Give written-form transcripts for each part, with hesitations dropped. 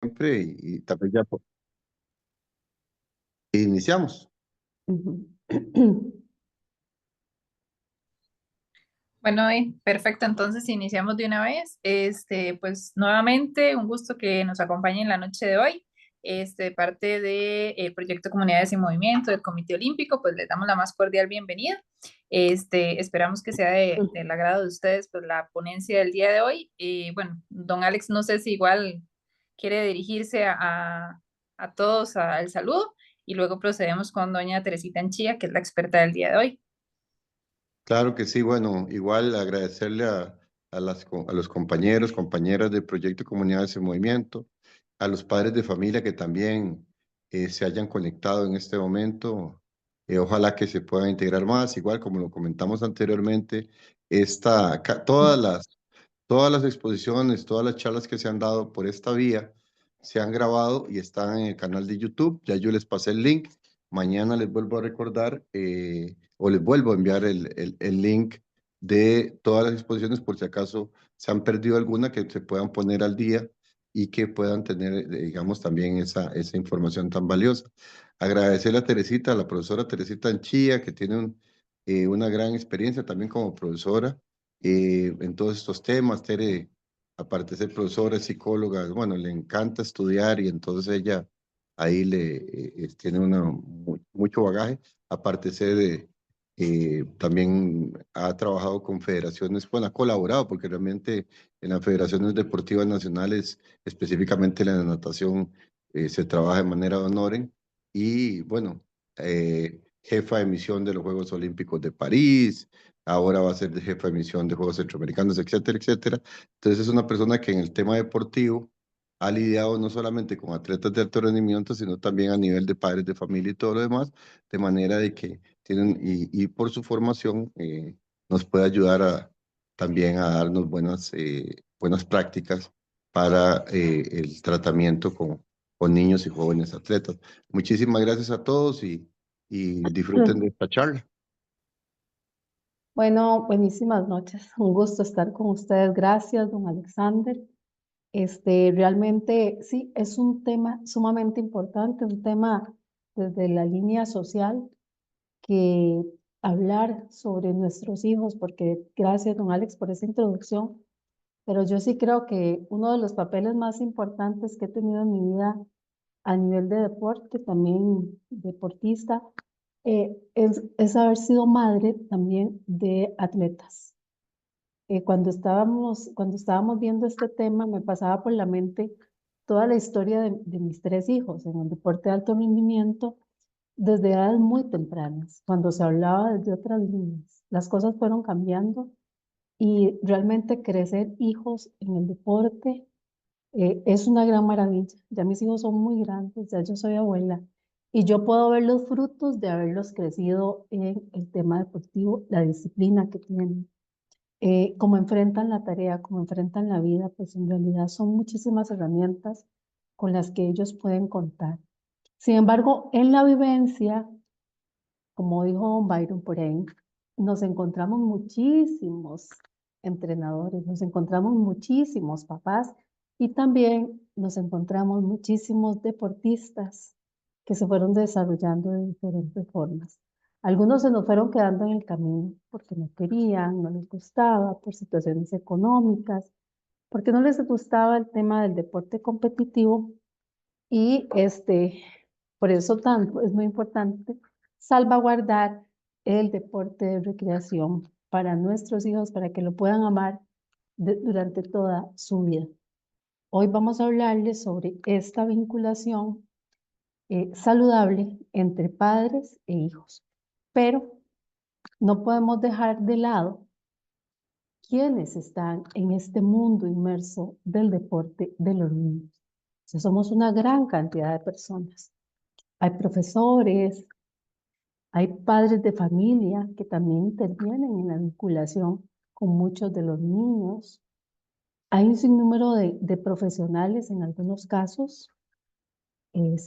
siempre y también ya iniciamos. Ujú. Bueno, perfecto, entonces iniciamos de una vez. Pues nuevamente un gusto que nos acompañen la noche de hoy. De parte del proyecto Comunidades en Movimiento del Comité Olímpico, pues les damos la más cordial bienvenida. Esperamos que sea del agrado de ustedes, pues la ponencia del día de hoy. Bueno, don Alex, no sé si igual quiere dirigirse a todos al saludo y luego procedemos con doña Teresita Anchía, que es la experta del día de hoy. Claro que sí, bueno, igual agradecerle a los compañeros, compañeras del proyecto Comunidades en Movimiento, a los padres de familia que también se hayan conectado en este momento. Ojalá que se puedan integrar más, igual como lo comentamos anteriormente, todas las exposiciones, todas las charlas que se han dado por esta vía se han grabado y están en el canal de YouTube. Ya yo les pasé el link. Mañana les vuelvo a recordar o les vuelvo a enviar el link de todas las exposiciones por si acaso se han perdido alguna, que se puedan poner al día y que puedan tener, digamos, también esa información tan valiosa. Agradecerle a Teresita, a la profesora Teresita Anchía, que tiene una gran experiencia también como profesora en todos estos temas. Tere, aparte de ser profesora, es psicóloga, bueno, le encanta estudiar y entonces ella ahí tiene mucho bagaje. Aparte de ser, también ha trabajado con federaciones, bueno, ha colaborado porque realmente en las federaciones deportivas nacionales, específicamente en la natación, se trabaja de manera de honoren y bueno, jefa de misión de los Juegos Olímpicos de París, ahora va a ser de jefa de misión de Juegos Centroamericanos, etcétera, etcétera. Entonces es una persona que en el tema deportivo ha lidiado no solamente con atletas de alto rendimiento, sino también a nivel de padres de familia y todo lo demás, de manera de que tienen, y por su formación, nos puede ayudar también a darnos buenas prácticas para el tratamiento con niños y jóvenes atletas. Muchísimas gracias a todos y disfruten de esta charla. Bueno, buenísimas noches. Un gusto estar con ustedes. Gracias, don Alexander. Realmente sí, es un tema sumamente importante, un tema desde la línea social que hablar sobre nuestros hijos, porque gracias, don Alex, por esa introducción, pero yo sí creo que uno de los papeles más importantes que he tenido en mi vida a nivel de deporte, también deportista, es haber sido madre también de atletas. Cuando estábamos viendo este tema, me pasaba por la mente toda la historia de mis tres hijos en el deporte de alto rendimiento desde edades muy tempranas, cuando se hablaba desde otras líneas. Las cosas fueron cambiando y realmente crecer hijos en el deporte es una gran maravilla. Ya mis hijos son muy grandes, ya yo soy abuela y yo puedo ver los frutos de haberlos crecido en el tema deportivo, la disciplina que tienen, cómo enfrentan la tarea, cómo enfrentan la vida, pues en realidad son muchísimas herramientas con las que ellos pueden contar. Sin embargo, en la vivencia, como dijo don Byron por ahí, nos encontramos muchísimos entrenadores, nos encontramos muchísimos papás y también nos encontramos muchísimos deportistas que se fueron desarrollando de diferentes formas. Algunos se nos fueron quedando en el camino porque no querían, no les gustaba, por situaciones económicas, porque no les gustaba el tema del deporte competitivo y por eso tanto es muy importante salvaguardar el deporte de recreación para nuestros hijos, para que lo puedan amar durante toda su vida. Hoy vamos a hablarles sobre esta vinculación saludable entre padres e hijos, pero no podemos dejar de lado quienes están en este mundo inmerso del deporte de los niños. O sea, somos una gran cantidad de personas. Hay profesores, hay padres de familia que también intervienen en la vinculación con muchos de los niños. Hay un sinnúmero de profesionales en algunos casos,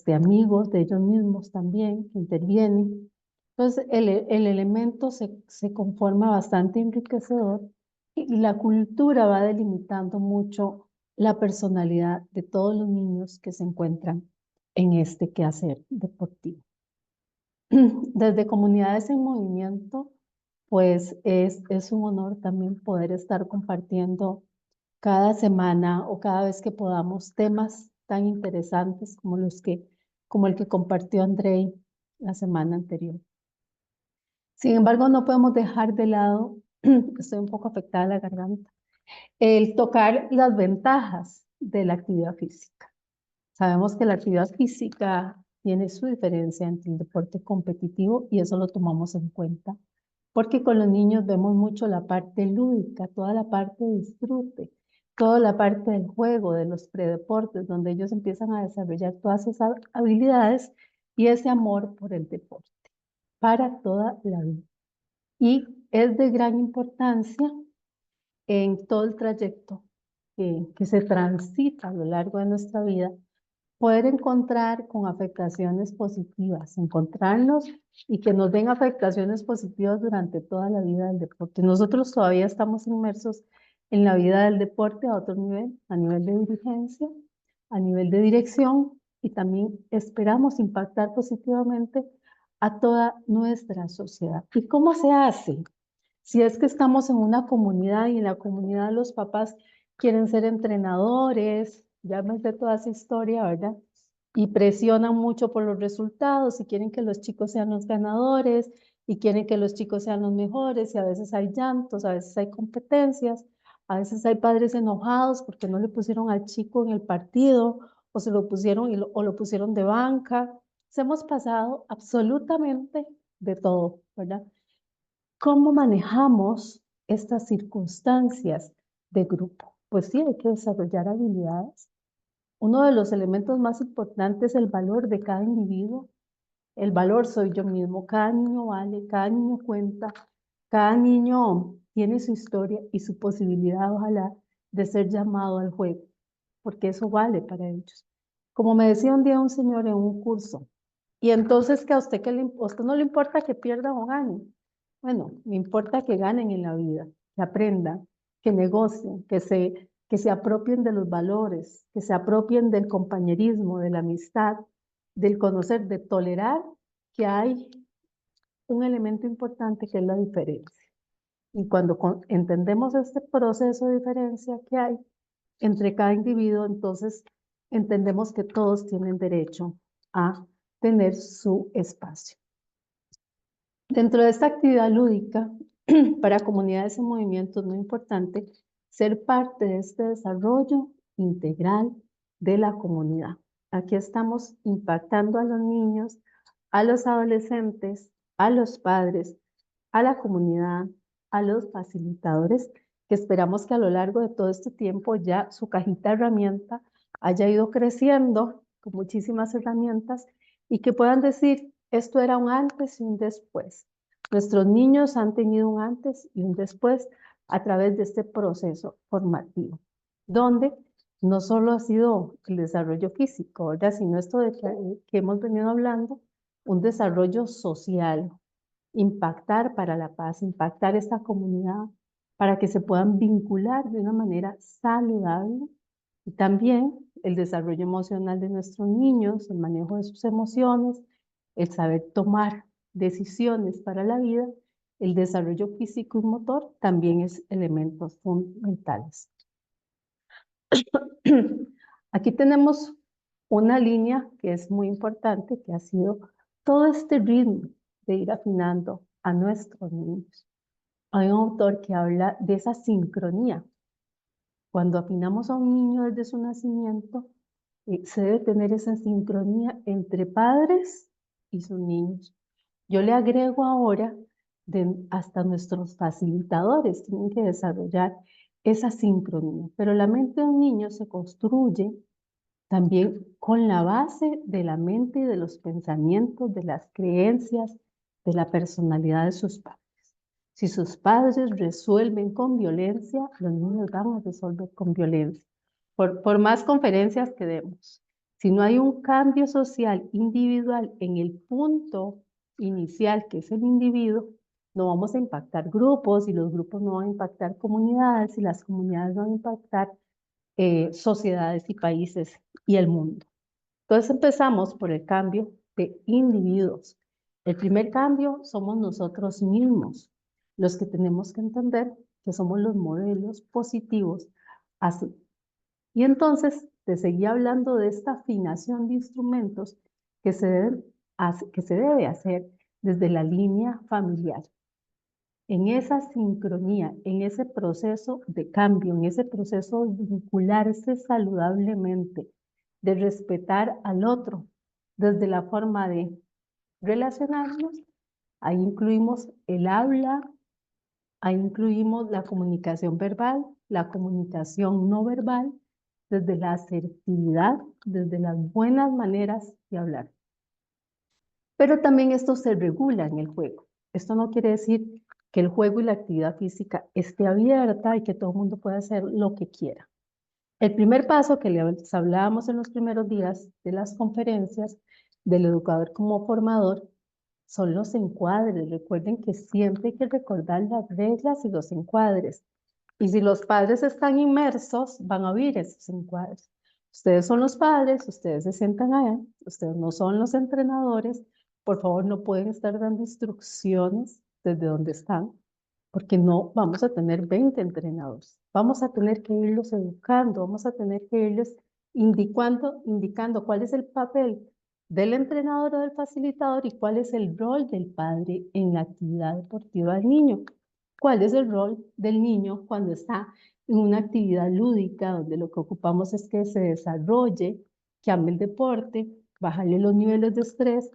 amigos de ellos mismos también que intervienen. Entonces, el elemento se conforma bastante enriquecedor y la cultura va delimitando mucho la personalidad de todos los niños que se encuentran en este quehacer deportivo. Desde Comunidades en Movimiento, pues es un honor también poder estar compartiendo cada semana o cada vez que podamos temas tan interesantes como el que compartió Andrei la semana anterior. Sin embargo, no podemos dejar de lado, estoy un poco afectada de la garganta, el tocar las ventajas de la actividad física. Sabemos que la actividad física tiene su diferencia entre el deporte competitivo y eso lo tomamos en cuenta, porque con los niños vemos mucho la parte lúdica, toda la parte de disfrute, toda la parte del juego, de los predeportes, donde ellos empiezan a desarrollar todas esas habilidades y ese amor por el deporte para toda la vida. Y es de gran importancia en todo el trayecto que se transita a lo largo de nuestra vida, poder encontrar con afectaciones positivas, encontrarnos y que nos den afectaciones positivas durante toda la vida del deporte. Nosotros todavía estamos inmersos en la vida del deporte a otro nivel, a nivel de dirigencia, a nivel de dirección, y también esperamos impactar positivamente a toda nuestra sociedad. ¿Y cómo se hace? Si es que estamos en una comunidad y en la comunidad los papás quieren ser entrenadores, ya me sé toda esa historia, ¿verdad? Y presionan mucho por los resultados y quieren que los chicos sean los ganadores y quieren que los chicos sean los mejores, y a veces hay llantos, a veces hay competencias, a veces hay padres enojados porque no le pusieron al chico en el partido o se lo pusieron o lo pusieron de banca. Hemos pasado absolutamente de todo, ¿verdad? ¿Cómo manejamos estas circunstancias de grupo? Pues sí, hay que desarrollar habilidades. Uno de los elementos más importantes es el valor de cada individuo. El valor soy yo mismo. Cada niño vale, cada niño cuenta, cada niño tiene su historia y su posibilidad, ojalá, de ser llamado al juego, porque eso vale para ellos. Como me decía un día un señor en un curso, y entonces que a usted no le importa que pierda o gane. Bueno, me importa que ganen en la vida, que aprendan, que negocien, que se apropien de los valores, que se apropien del compañerismo, de la amistad, del conocer, de tolerar que hay un elemento importante que es la diferencia. Y cuando entendemos este proceso de diferencia que hay entre cada individuo, entonces entendemos que todos tienen derecho a tener su espacio. Dentro de esta actividad lúdica, para comunidades en movimiento es muy importante ser parte de este desarrollo integral de la comunidad. Aquí estamos impactando a los niños, a los adolescentes, a los padres, a la comunidad, a los facilitadores, que esperamos que a lo largo de todo este tiempo ya su cajita de herramientas haya ido creciendo con muchísimas herramientas y que puedan decir, esto era un antes y un después. Nuestros niños han tenido un antes y un después a través de este proceso formativo, donde no solo ha sido el desarrollo físico, ¿verdad? Sino esto de que hemos venido hablando, un desarrollo social, impactar para la paz, impactar esta comunidad para que se puedan vincular de una manera saludable, y también el desarrollo emocional de nuestros niños, el manejo de sus emociones, el saber tomar decisiones para la vida, el desarrollo físico y motor también es elementos fundamentales. Aquí tenemos una línea que es muy importante, que ha sido todo este ritmo de ir afinando a nuestros niños. Hay un autor que habla de esa sincronía. Cuando afinamos a un niño desde su nacimiento, se debe tener esa sincronía entre padres y sus niños. Yo le agrego ahora, hasta nuestros facilitadores tienen que desarrollar esa sincronía. Pero la mente de un niño se construye también con la base de la mente y de los pensamientos, de las creencias, de la personalidad de sus padres. Si sus padres resuelven con violencia, los niños van a resolver con violencia, por más conferencias que demos. Si no hay un cambio social individual en el punto inicial, que es el individuo, no vamos a impactar grupos, y los grupos no van a impactar comunidades, y las comunidades no van a impactar sociedades y países y el mundo. Entonces empezamos por el cambio de individuos. El primer cambio somos nosotros mismos, los que tenemos que entender que somos los modelos positivos así. Y entonces te seguía hablando de esta afinación de instrumentos que se debe hacer desde la línea familiar. En esa sincronía, en ese proceso de cambio, en ese proceso de vincularse saludablemente, de respetar al otro, desde la forma de relacionarnos, ahí incluimos el habla, ahí incluimos la comunicación verbal, la comunicación no verbal, desde la asertividad, desde las buenas maneras de hablar. Pero también esto se regula en el juego. Esto no quiere decir que el juego y la actividad física esté abierta y que todo el mundo pueda hacer lo que quiera. El primer paso que les hablábamos en los primeros días de las conferencias del educador como formador son los encuadres. Recuerden que siempre hay que recordar las reglas y los encuadres. Y si los padres están inmersos, van a oír esos encuadres. Ustedes son los padres, ustedes se sientan allá, ustedes no son los entrenadores. Por favor, no pueden estar dando instrucciones desde donde están, porque no vamos a tener 20 entrenadores. Vamos a tener que irlos educando, vamos a tener que irles indicando cuál es el papel del entrenador o del facilitador y cuál es el rol del padre en la actividad deportiva del niño. ¿Cuál es el rol del niño cuando está en una actividad lúdica donde lo que ocupamos es que se desarrolle, que ame el deporte, bajarle los niveles de estrés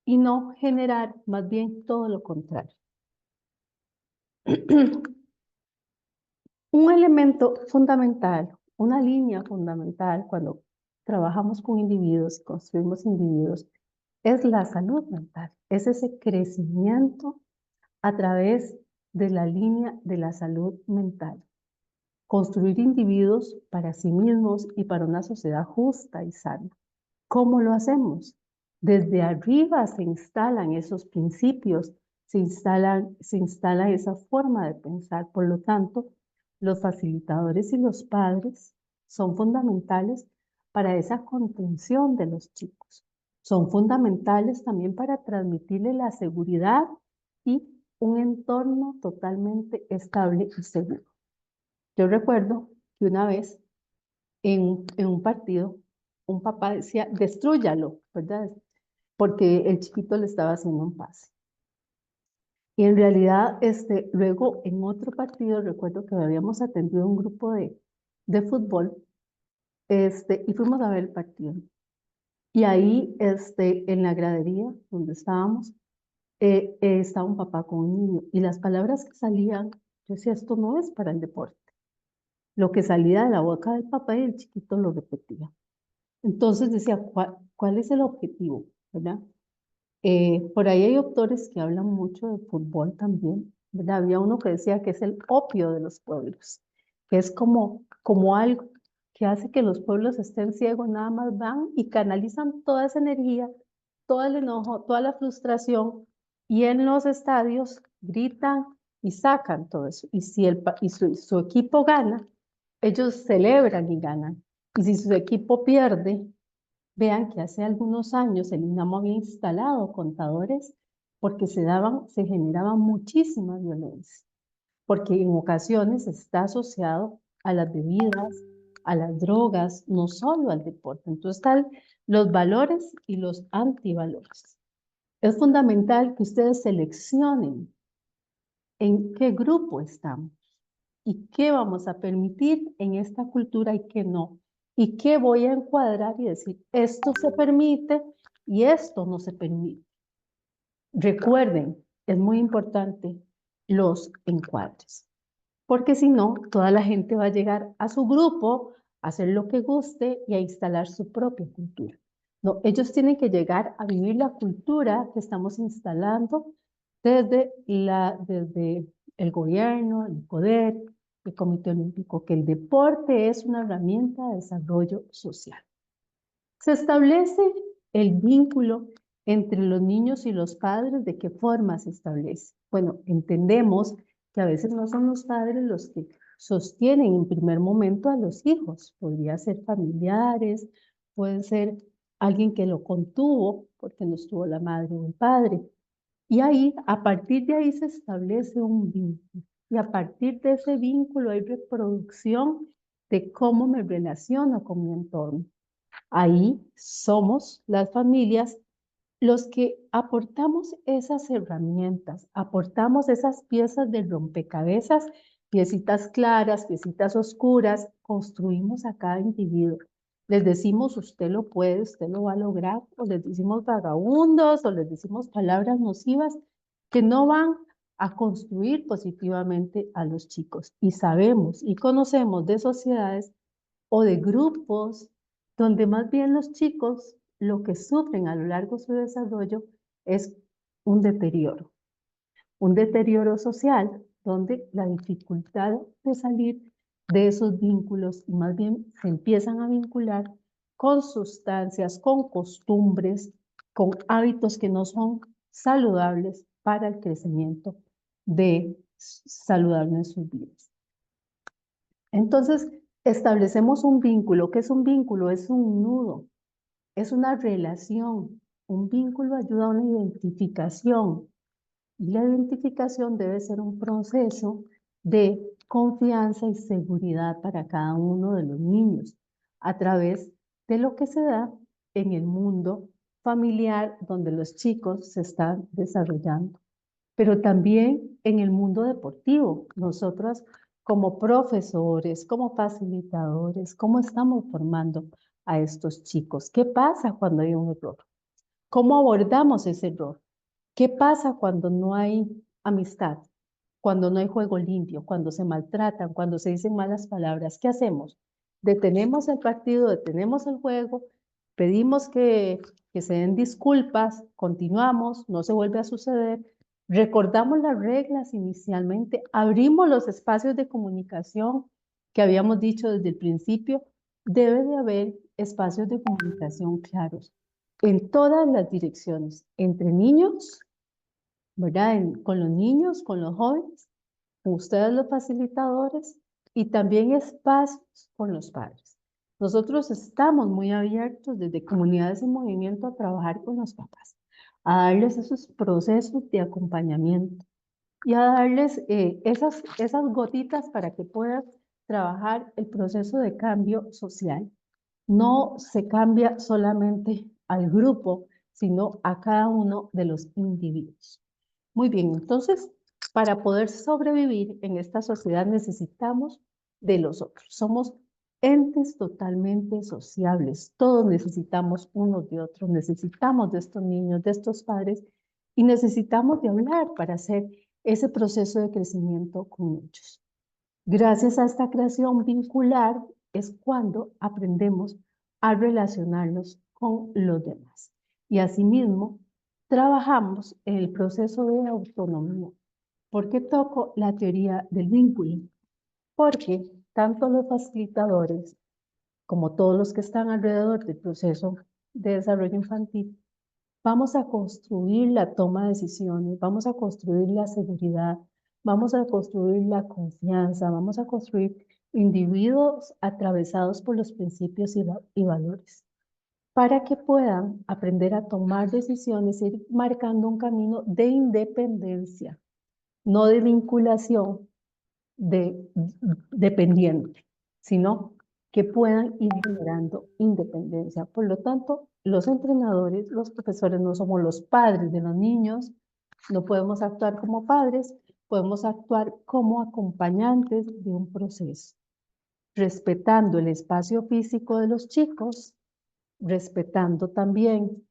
y no generar más bien todo lo contrario? Un elemento fundamental, una línea fundamental cuando trabajamos con individuos y construimos individuos es la salud mental, es ese crecimiento a través de la línea de la salud mental. Construir individuos para sí mismos y para una sociedad justa y sana. ¿Cómo lo hacemos? Desde arriba se instalan esos principios, se instala esa forma de pensar. Por lo tanto, los facilitadores y los padres son fundamentales para esa contención de los chicos. Son fundamentales también para transmitirle la seguridad y un entorno totalmente estable y seguro. Yo recuerdo que una vez en un partido, un papá decía, destrúyalo, ¿verdad? Porque el chiquito le estaba haciendo un pase. Y en realidad, luego en otro partido, recuerdo que habíamos atendido un grupo de fútbol, y fuimos a ver el partido. Y ahí, en la gradería donde estábamos, estaba un papá con un niño. Y las palabras que salían, yo decía, esto no es para el deporte. Lo que salía de la boca del papá y el chiquito lo repetía. Entonces decía, ¿cuál es el objetivo? ¿Verdad? Por ahí hay autores que hablan mucho de fútbol también, ¿verdad? Había uno que decía que es el opio de los pueblos, que es como algo que hace que los pueblos estén ciegos, nada más van y canalizan toda esa energía, todo el enojo, toda la frustración, y en los estadios gritan y sacan todo eso. Y si su equipo gana, ellos celebran y ganan. Y si su equipo pierde, vean que hace algunos años el INAMO había instalado contadores porque se generaba muchísima violencia, porque en ocasiones está asociado a las bebidas, a las drogas, no solo al deporte. Entonces están los valores y los antivalores. Es fundamental que ustedes seleccionen en qué grupo estamos y qué vamos a permitir en esta cultura y qué no. Y qué voy a encuadrar y decir, esto se permite y esto no se permite. Recuerden, es muy importante los encuadres, porque si no, toda la gente va a llegar a su grupo, a hacer lo que guste y a instalar su propia cultura. No, ellos tienen que llegar a vivir la cultura que estamos instalando desde el gobierno, el poder, el Comité Olímpico, que el deporte es una herramienta de desarrollo social. Se establece el vínculo entre los niños y los padres. ¿De qué forma se establece? Bueno, entendemos que a veces no son los padres los que sostienen en primer momento a los hijos. Podría ser familiares, pueden ser alguien que lo contuvo porque no estuvo la madre o el padre. Y ahí, a partir de ahí se establece un vínculo. Y a partir de ese vínculo hay reproducción de cómo me relaciono con mi entorno. Ahí somos las familias los que aportamos esas herramientas, aportamos esas piezas de rompecabezas, piecitas claras, piecitas oscuras, construimos a cada individuo. Les decimos, usted lo puede, usted lo va a lograr, o les decimos vagabundos, o les decimos palabras nocivas que no van a construir positivamente a los chicos. Y sabemos y conocemos de sociedades o de grupos donde más bien los chicos lo que sufren a lo largo de su desarrollo es un deterioro social, donde la dificultad de salir de esos vínculos y más bien se empiezan a vincular con sustancias, con costumbres, con hábitos que no son saludables para el crecimiento saludable en sus vidas. Entonces, establecemos un vínculo. ¿Qué es un vínculo? Es un nudo, es una relación. Un vínculo ayuda a una identificación. Y la identificación debe ser un proceso de confianza y seguridad para cada uno de los niños a través de lo que se da en el mundo familiar donde los chicos se están desarrollando, pero también en el mundo deportivo. Nosotros como profesores, como facilitadores, ¿cómo estamos formando a estos chicos? ¿Qué pasa cuando hay un error? ¿Cómo abordamos ese error? ¿Qué pasa cuando no hay amistad? Cuando no hay juego limpio, cuando se maltratan, cuando se dicen malas palabras, ¿qué hacemos? Detenemos el partido, detenemos el juego, pedimos que se den disculpas, continuamos, no se vuelve a suceder, recordamos las reglas inicialmente, abrimos los espacios de comunicación que habíamos dicho desde el principio. Debe de haber espacios de comunicación claros en todas las direcciones, entre niños, ¿verdad? Con los niños, con los jóvenes, con ustedes los facilitadores y también espacios con los padres. Nosotros estamos muy abiertos desde Comunidades en Movimiento a trabajar con los papás, a darles esos procesos de acompañamiento y a darles esas gotitas para que puedan trabajar el proceso de cambio social. No se cambia solamente al grupo, sino a cada uno de los individuos. Muy bien, entonces, para poder sobrevivir en esta sociedad necesitamos de los otros. Somos entes totalmente sociables. Todos necesitamos unos de otros. Necesitamos de estos niños, de estos padres, y necesitamos de hablar para hacer ese proceso de crecimiento con ellos. Gracias a esta creación vincular es cuando aprendemos a relacionarnos con los demás. Y asimismo, trabajamos en el proceso de autonomía. ¿Por qué toco la teoría del vínculo? Porque tanto los facilitadores como todos los que están alrededor del proceso de desarrollo infantil, vamos a construir la toma de decisiones, vamos a construir la seguridad, vamos a construir la confianza, vamos a construir individuos atravesados por los principios y valores, para que puedan aprender a tomar decisiones, ir marcando un camino de independencia, no de vinculación dependiente, sino que puedan ir generando independencia. Por lo tanto, los entrenadores, los profesores no somos los padres de los niños, no podemos actuar como padres, podemos actuar como acompañantes de un proceso, respetando el espacio físico de los chicos, respetando también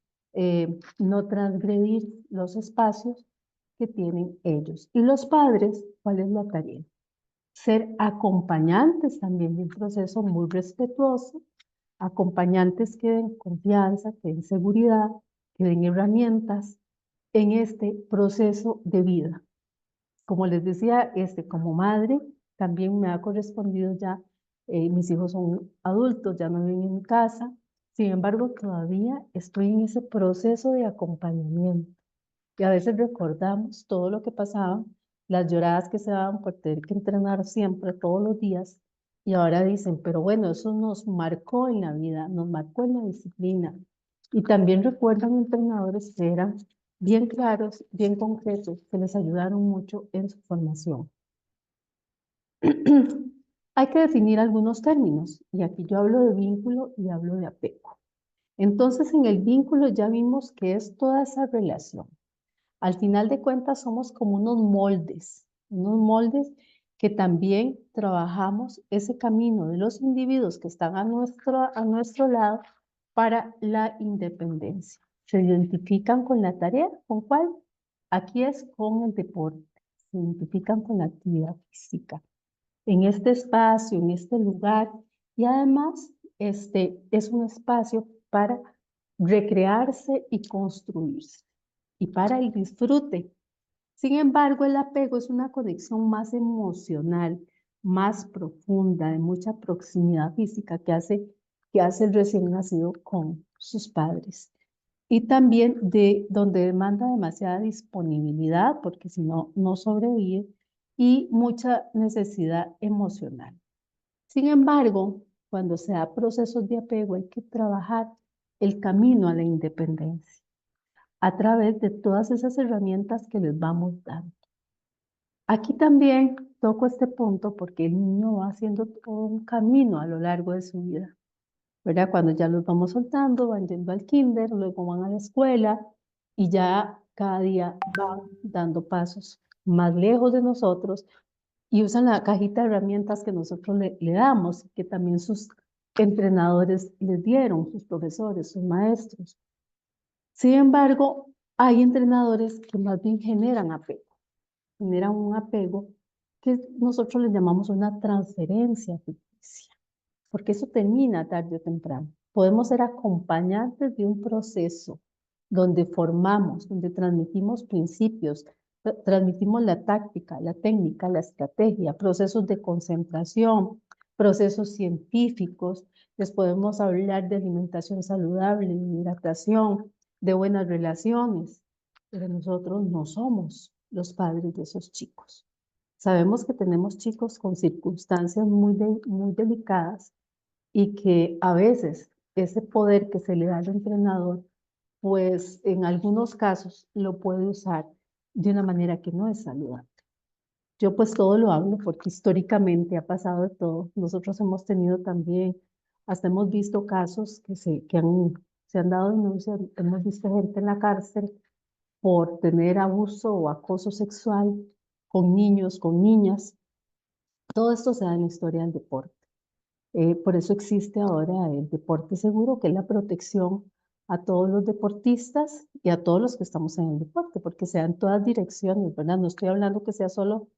no transgredir los espacios que tienen ellos. Y los padres, ¿cuál es la tarea? Ser acompañantes también de un proceso muy respetuoso, acompañantes que den confianza, que den seguridad, que den herramientas en este proceso de vida. Como les decía, como madre, también me ha correspondido ya, mis hijos son adultos, ya no viven en mi casa, sin embargo, todavía estoy en ese proceso de acompañamiento. Y a veces recordamos todo lo que pasaba las lloradas que se daban por tener que entrenar siempre, todos los días, y ahora dicen, pero bueno, eso nos marcó en la vida, nos marcó en la disciplina. Y también recuerdan entrenadores que eran bien claros, bien concretos, que les ayudaron mucho en su formación. Hay que definir algunos términos, y aquí yo hablo de vínculo y hablo de apego. Entonces, en el vínculo ya vimos que es toda esa relación. Al final de cuentas somos como unos moldes que también trabajamos ese camino de los individuos que están a nuestro lado para la independencia. ¿Se identifican con la tarea? ¿Con cuál? Aquí es con el deporte. Se identifican con la actividad física. En este espacio, en este lugar, y además es un espacio para recrearse y construirse, y para el disfrute. Sin embargo, el apego es una conexión más emocional, más profunda, de mucha proximidad física que hace el recién nacido con sus padres. Y también donde demanda demasiada disponibilidad, porque si no, no sobrevive, y mucha necesidad emocional. Sin embargo, cuando se da procesos de apego, hay que trabajar el camino a la independencia a través de todas esas herramientas que les vamos dando. Aquí también toco este punto porque el niño va haciendo todo un camino a lo largo de su vida, ¿verdad? Cuando ya los vamos soltando, van yendo al kinder, luego van a la escuela y ya cada día van dando pasos más lejos de nosotros y usan la cajita de herramientas que nosotros le damos, que también sus entrenadores les dieron, sus profesores, sus maestros. Sin embargo, hay entrenadores que más bien generan un apego que nosotros le llamamos una transferencia ficticia, porque eso termina tarde o temprano. Podemos ser acompañantes de un proceso donde formamos, donde transmitimos principios, transmitimos la táctica, la técnica, la estrategia, procesos de concentración, procesos científicos. Les podemos hablar de alimentación saludable, de hidratación, de buenas relaciones, pero nosotros no somos los padres de esos chicos. Sabemos que tenemos chicos con circunstancias muy delicadas y que a veces ese poder que se le da al entrenador, pues en algunos casos lo puede usar de una manera que no es saludable. Yo pues todo lo hablo porque históricamente ha pasado de todo. Nosotros hemos tenido también, hasta hemos visto casos que se han dado denuncias, hemos visto gente en la cárcel por tener abuso o acoso sexual con niños, con niñas. Todo esto se da en la historia del deporte. Por eso existe ahora el deporte seguro, que es la protección a todos los deportistas y a todos los que estamos en el deporte, porque se da en todas direcciones, ¿verdad? No estoy hablando que sea solo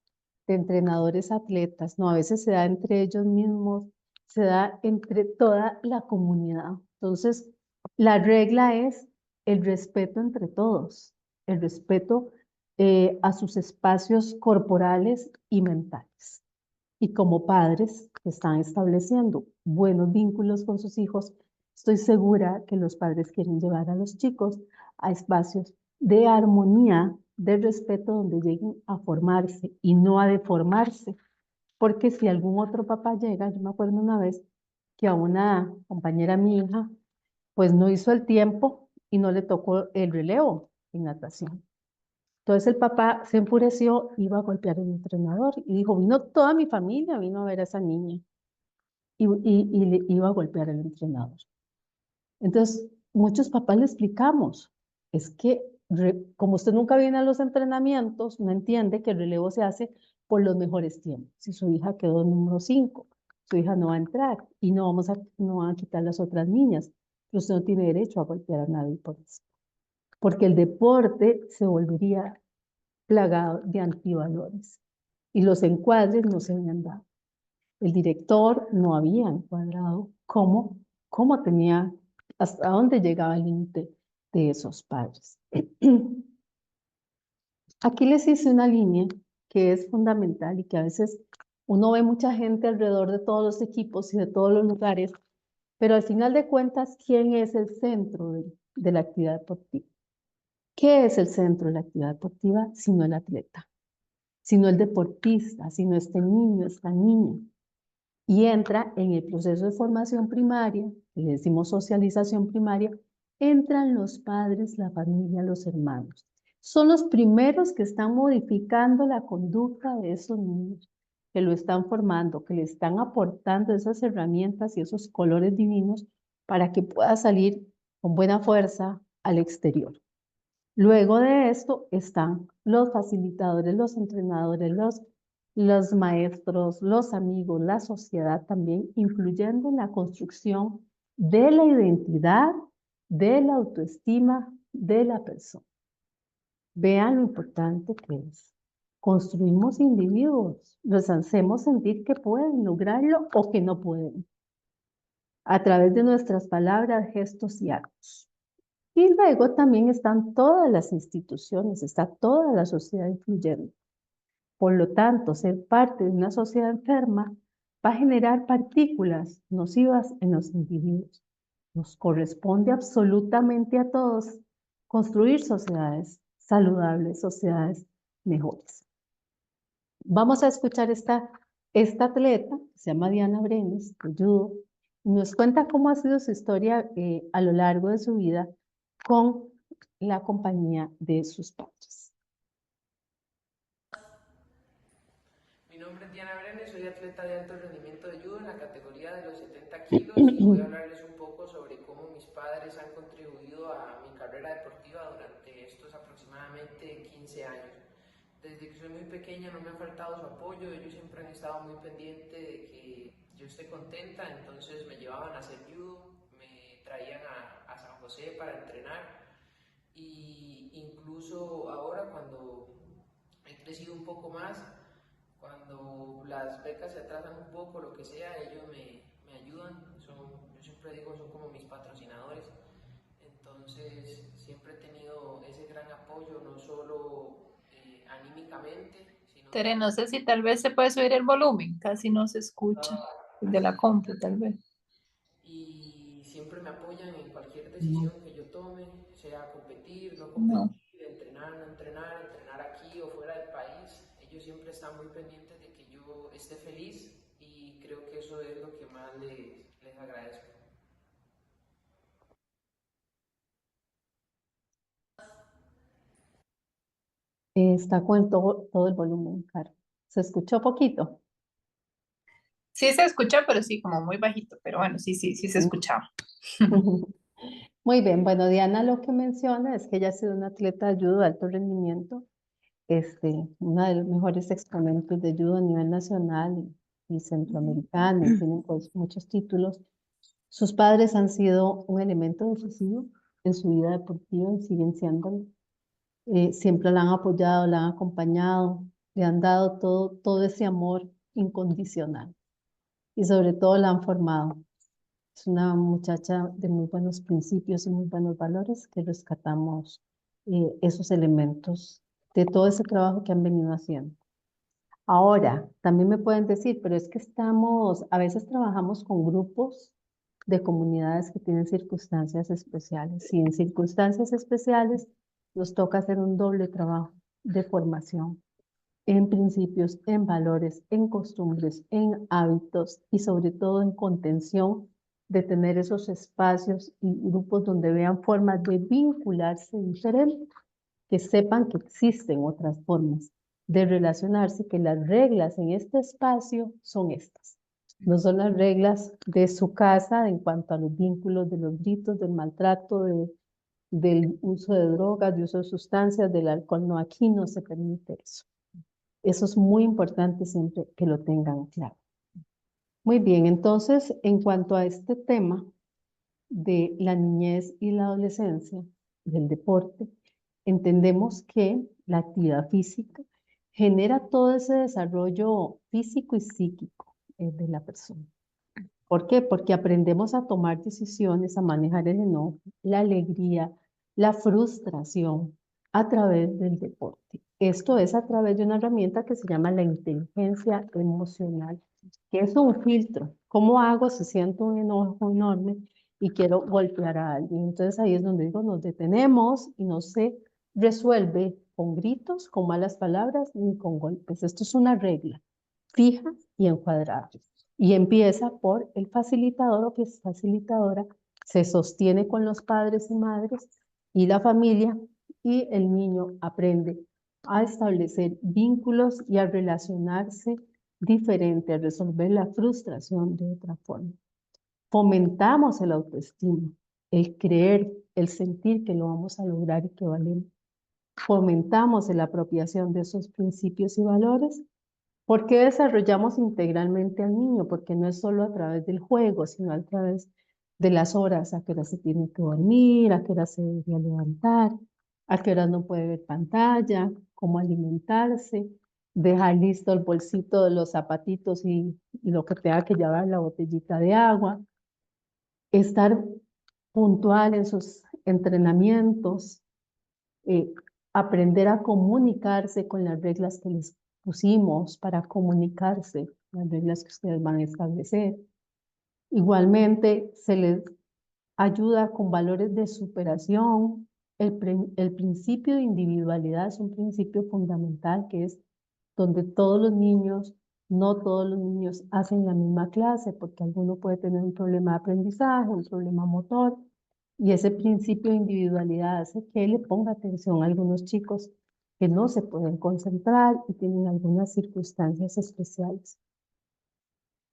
de entrenadores atletas, no, a veces se da entre ellos mismos, se da entre toda la comunidad. Entonces, la regla es el respeto entre todos, el respeto a sus espacios corporales y mentales. Y como padres que están estableciendo buenos vínculos con sus hijos, estoy segura que los padres quieren llevar a los chicos a espacios de armonía, de respeto, donde lleguen a formarse y no a deformarse. Porque si algún otro papá llega, yo me acuerdo una vez que a una compañera mi hija, pues no hizo el tiempo y no le tocó el relevo en natación. Entonces el papá se enfureció, iba a golpear al entrenador y dijo, vino toda mi familia, vino a ver a esa niña y le iba a golpear al entrenador. Entonces, muchos papás le explicamos, es que como usted nunca viene a los entrenamientos, no entiende que el relevo se hace por los mejores tiempos. Si su hija quedó número 5, su hija no va a entrar y no van a quitar las otras niñas. Pero usted no tiene derecho a golpear a nadie por eso. Porque el deporte se volvería plagado de antivalores y los encuadres no se habían dado. El director no había encuadrado cómo tenía, hasta dónde llegaba el límite de esos padres. Aquí les hice una línea que es fundamental y que a veces uno ve mucha gente alrededor de todos los equipos y de todos los lugares, pero al final de cuentas, ¿quién es el centro de la actividad deportiva? ¿Qué es el centro de la actividad deportiva sino el atleta? sino el deportista, sino este niño, esta niña. Y entra en el proceso de formación primaria, que le decimos socialización primaria, entran los padres, la familia, los hermanos. Son los primeros que están modificando la conducta de esos niños, que lo están formando, que le están aportando esas herramientas y esos colores divinos para que pueda salir con buena fuerza al exterior. Luego de esto están los facilitadores, los entrenadores, los maestros, los amigos, la sociedad también, influyendo en la construcción de la identidad, de la autoestima de la persona. Vean lo importante que es. Construimos individuos, los hacemos sentir que pueden lograrlo o que no pueden, a través de nuestras palabras, gestos y actos. Y luego también están todas las instituciones, está toda la sociedad influyendo. Por lo tanto, ser parte de una sociedad enferma va a generar partículas nocivas en los individuos. Nos corresponde absolutamente a todos construir sociedades saludables, sociedades mejores. Vamos a escuchar esta atleta, que se llama Diana Brenes, de judo, y nos cuenta cómo ha sido su historia a lo largo de su vida con la compañía de sus padres. Mi nombre es Diana Brenes, soy atleta de alto rendimiento de judo en la categoría de los 70 kilos y voy a hablarles un poco sobre cómo mis padres han contribuido a mi carrera deportiva durante estos aproximadamente 15 años. Desde que soy muy pequeña no me ha faltado su apoyo, ellos siempre han estado muy pendientes de que yo esté contenta, entonces me llevaban a hacer judo, me traían a San José para entrenar y incluso ahora cuando he crecido un poco más, cuando las becas se atrasan un poco, lo que sea, ellos me ayudan, yo siempre digo, son como mis patrocinadores, entonces siempre he tenido ese gran apoyo, no solo anímicamente, sino... Tere, no sé si tal vez se puede subir el volumen, casi no se escucha, de la compu tal vez. Y siempre me apoyan en cualquier decisión que yo tome, sea competir, no competir, entrenar, no entrenar, entrenar aquí o fuera del país. Ellos siempre están muy pendientes de que yo esté feliz y creo que eso es lo que más les agradezco. Está con todo el volumen, Caro. ¿Se escuchó poquito? Sí se escucha, pero sí, como muy bajito, pero bueno, sí se escuchaba. Muy bien, bueno, Diana lo que menciona es que ella ha sido una atleta de judo de alto rendimiento, una de los mejores exponentes de judo a nivel nacional y centroamericano, tienen pues muchos títulos. Sus padres han sido un elemento decisivo en su vida deportiva y siguen siendo. Siempre la han apoyado, la han acompañado, le han dado todo ese amor incondicional y sobre todo la han formado. Es una muchacha de muy buenos principios y muy buenos valores que rescatamos esos elementos de todo ese trabajo que han venido haciendo. Ahora, también me pueden decir, pero es que a veces trabajamos con grupos de comunidades que tienen circunstancias especiales y en circunstancias especiales nos toca hacer un doble trabajo de formación en principios, en valores, en costumbres, en hábitos y sobre todo en contención de tener esos espacios y grupos donde vean formas de vincularse diferentes, que sepan que existen otras formas de relacionarse, que las reglas en este espacio son estas. No son las reglas de su casa en cuanto a los vínculos, de los gritos, del maltrato, del uso de drogas, de uso de sustancias, del alcohol. No, aquí no se permite eso. Eso es muy importante siempre que lo tengan claro. Muy bien, entonces, en cuanto a este tema de la niñez y la adolescencia, del deporte, entendemos que la actividad física genera todo ese desarrollo físico y psíquico de la persona. ¿Por qué? Porque aprendemos a tomar decisiones, a manejar el enojo, la alegría, la frustración a través del deporte. Esto es a través de una herramienta que se llama la inteligencia emocional, que es un filtro. ¿Cómo hago si siento un enojo enorme y quiero golpear a alguien? Entonces ahí es donde digo, nos detenemos y no sé resuelve con gritos, con malas palabras, ni con golpes. Esto es una regla fija y encuadrada. Y empieza por el facilitador o facilitadora, se sostiene con los padres y madres y la familia, y el niño aprende a establecer vínculos y a relacionarse diferente, a resolver la frustración de otra forma. Fomentamos el autoestima, el creer, el sentir que lo vamos a lograr y que valemos. Fomentamos la apropiación de esos principios y valores. ¿Por qué desarrollamos integralmente al niño? Porque no es solo a través del juego, sino a través de las horas, a qué hora se tiene que dormir, a qué hora se debería levantar, a qué hora no puede ver pantalla, cómo alimentarse, dejar listo el bolsito de los zapatitos y lo que tenga que llevar, la botellita de agua, estar puntual en sus entrenamientos, aprender a comunicarse con las reglas que les pusimos para comunicarse, las reglas que ustedes van a establecer. Igualmente, se les ayuda con valores de superación. El principio de individualidad es un principio fundamental que es donde todos los niños, no todos los niños hacen la misma clase, porque alguno puede tener un problema de aprendizaje, un problema motor, y ese principio de individualidad hace que le ponga atención a algunos chicos que no se pueden concentrar y tienen algunas circunstancias especiales.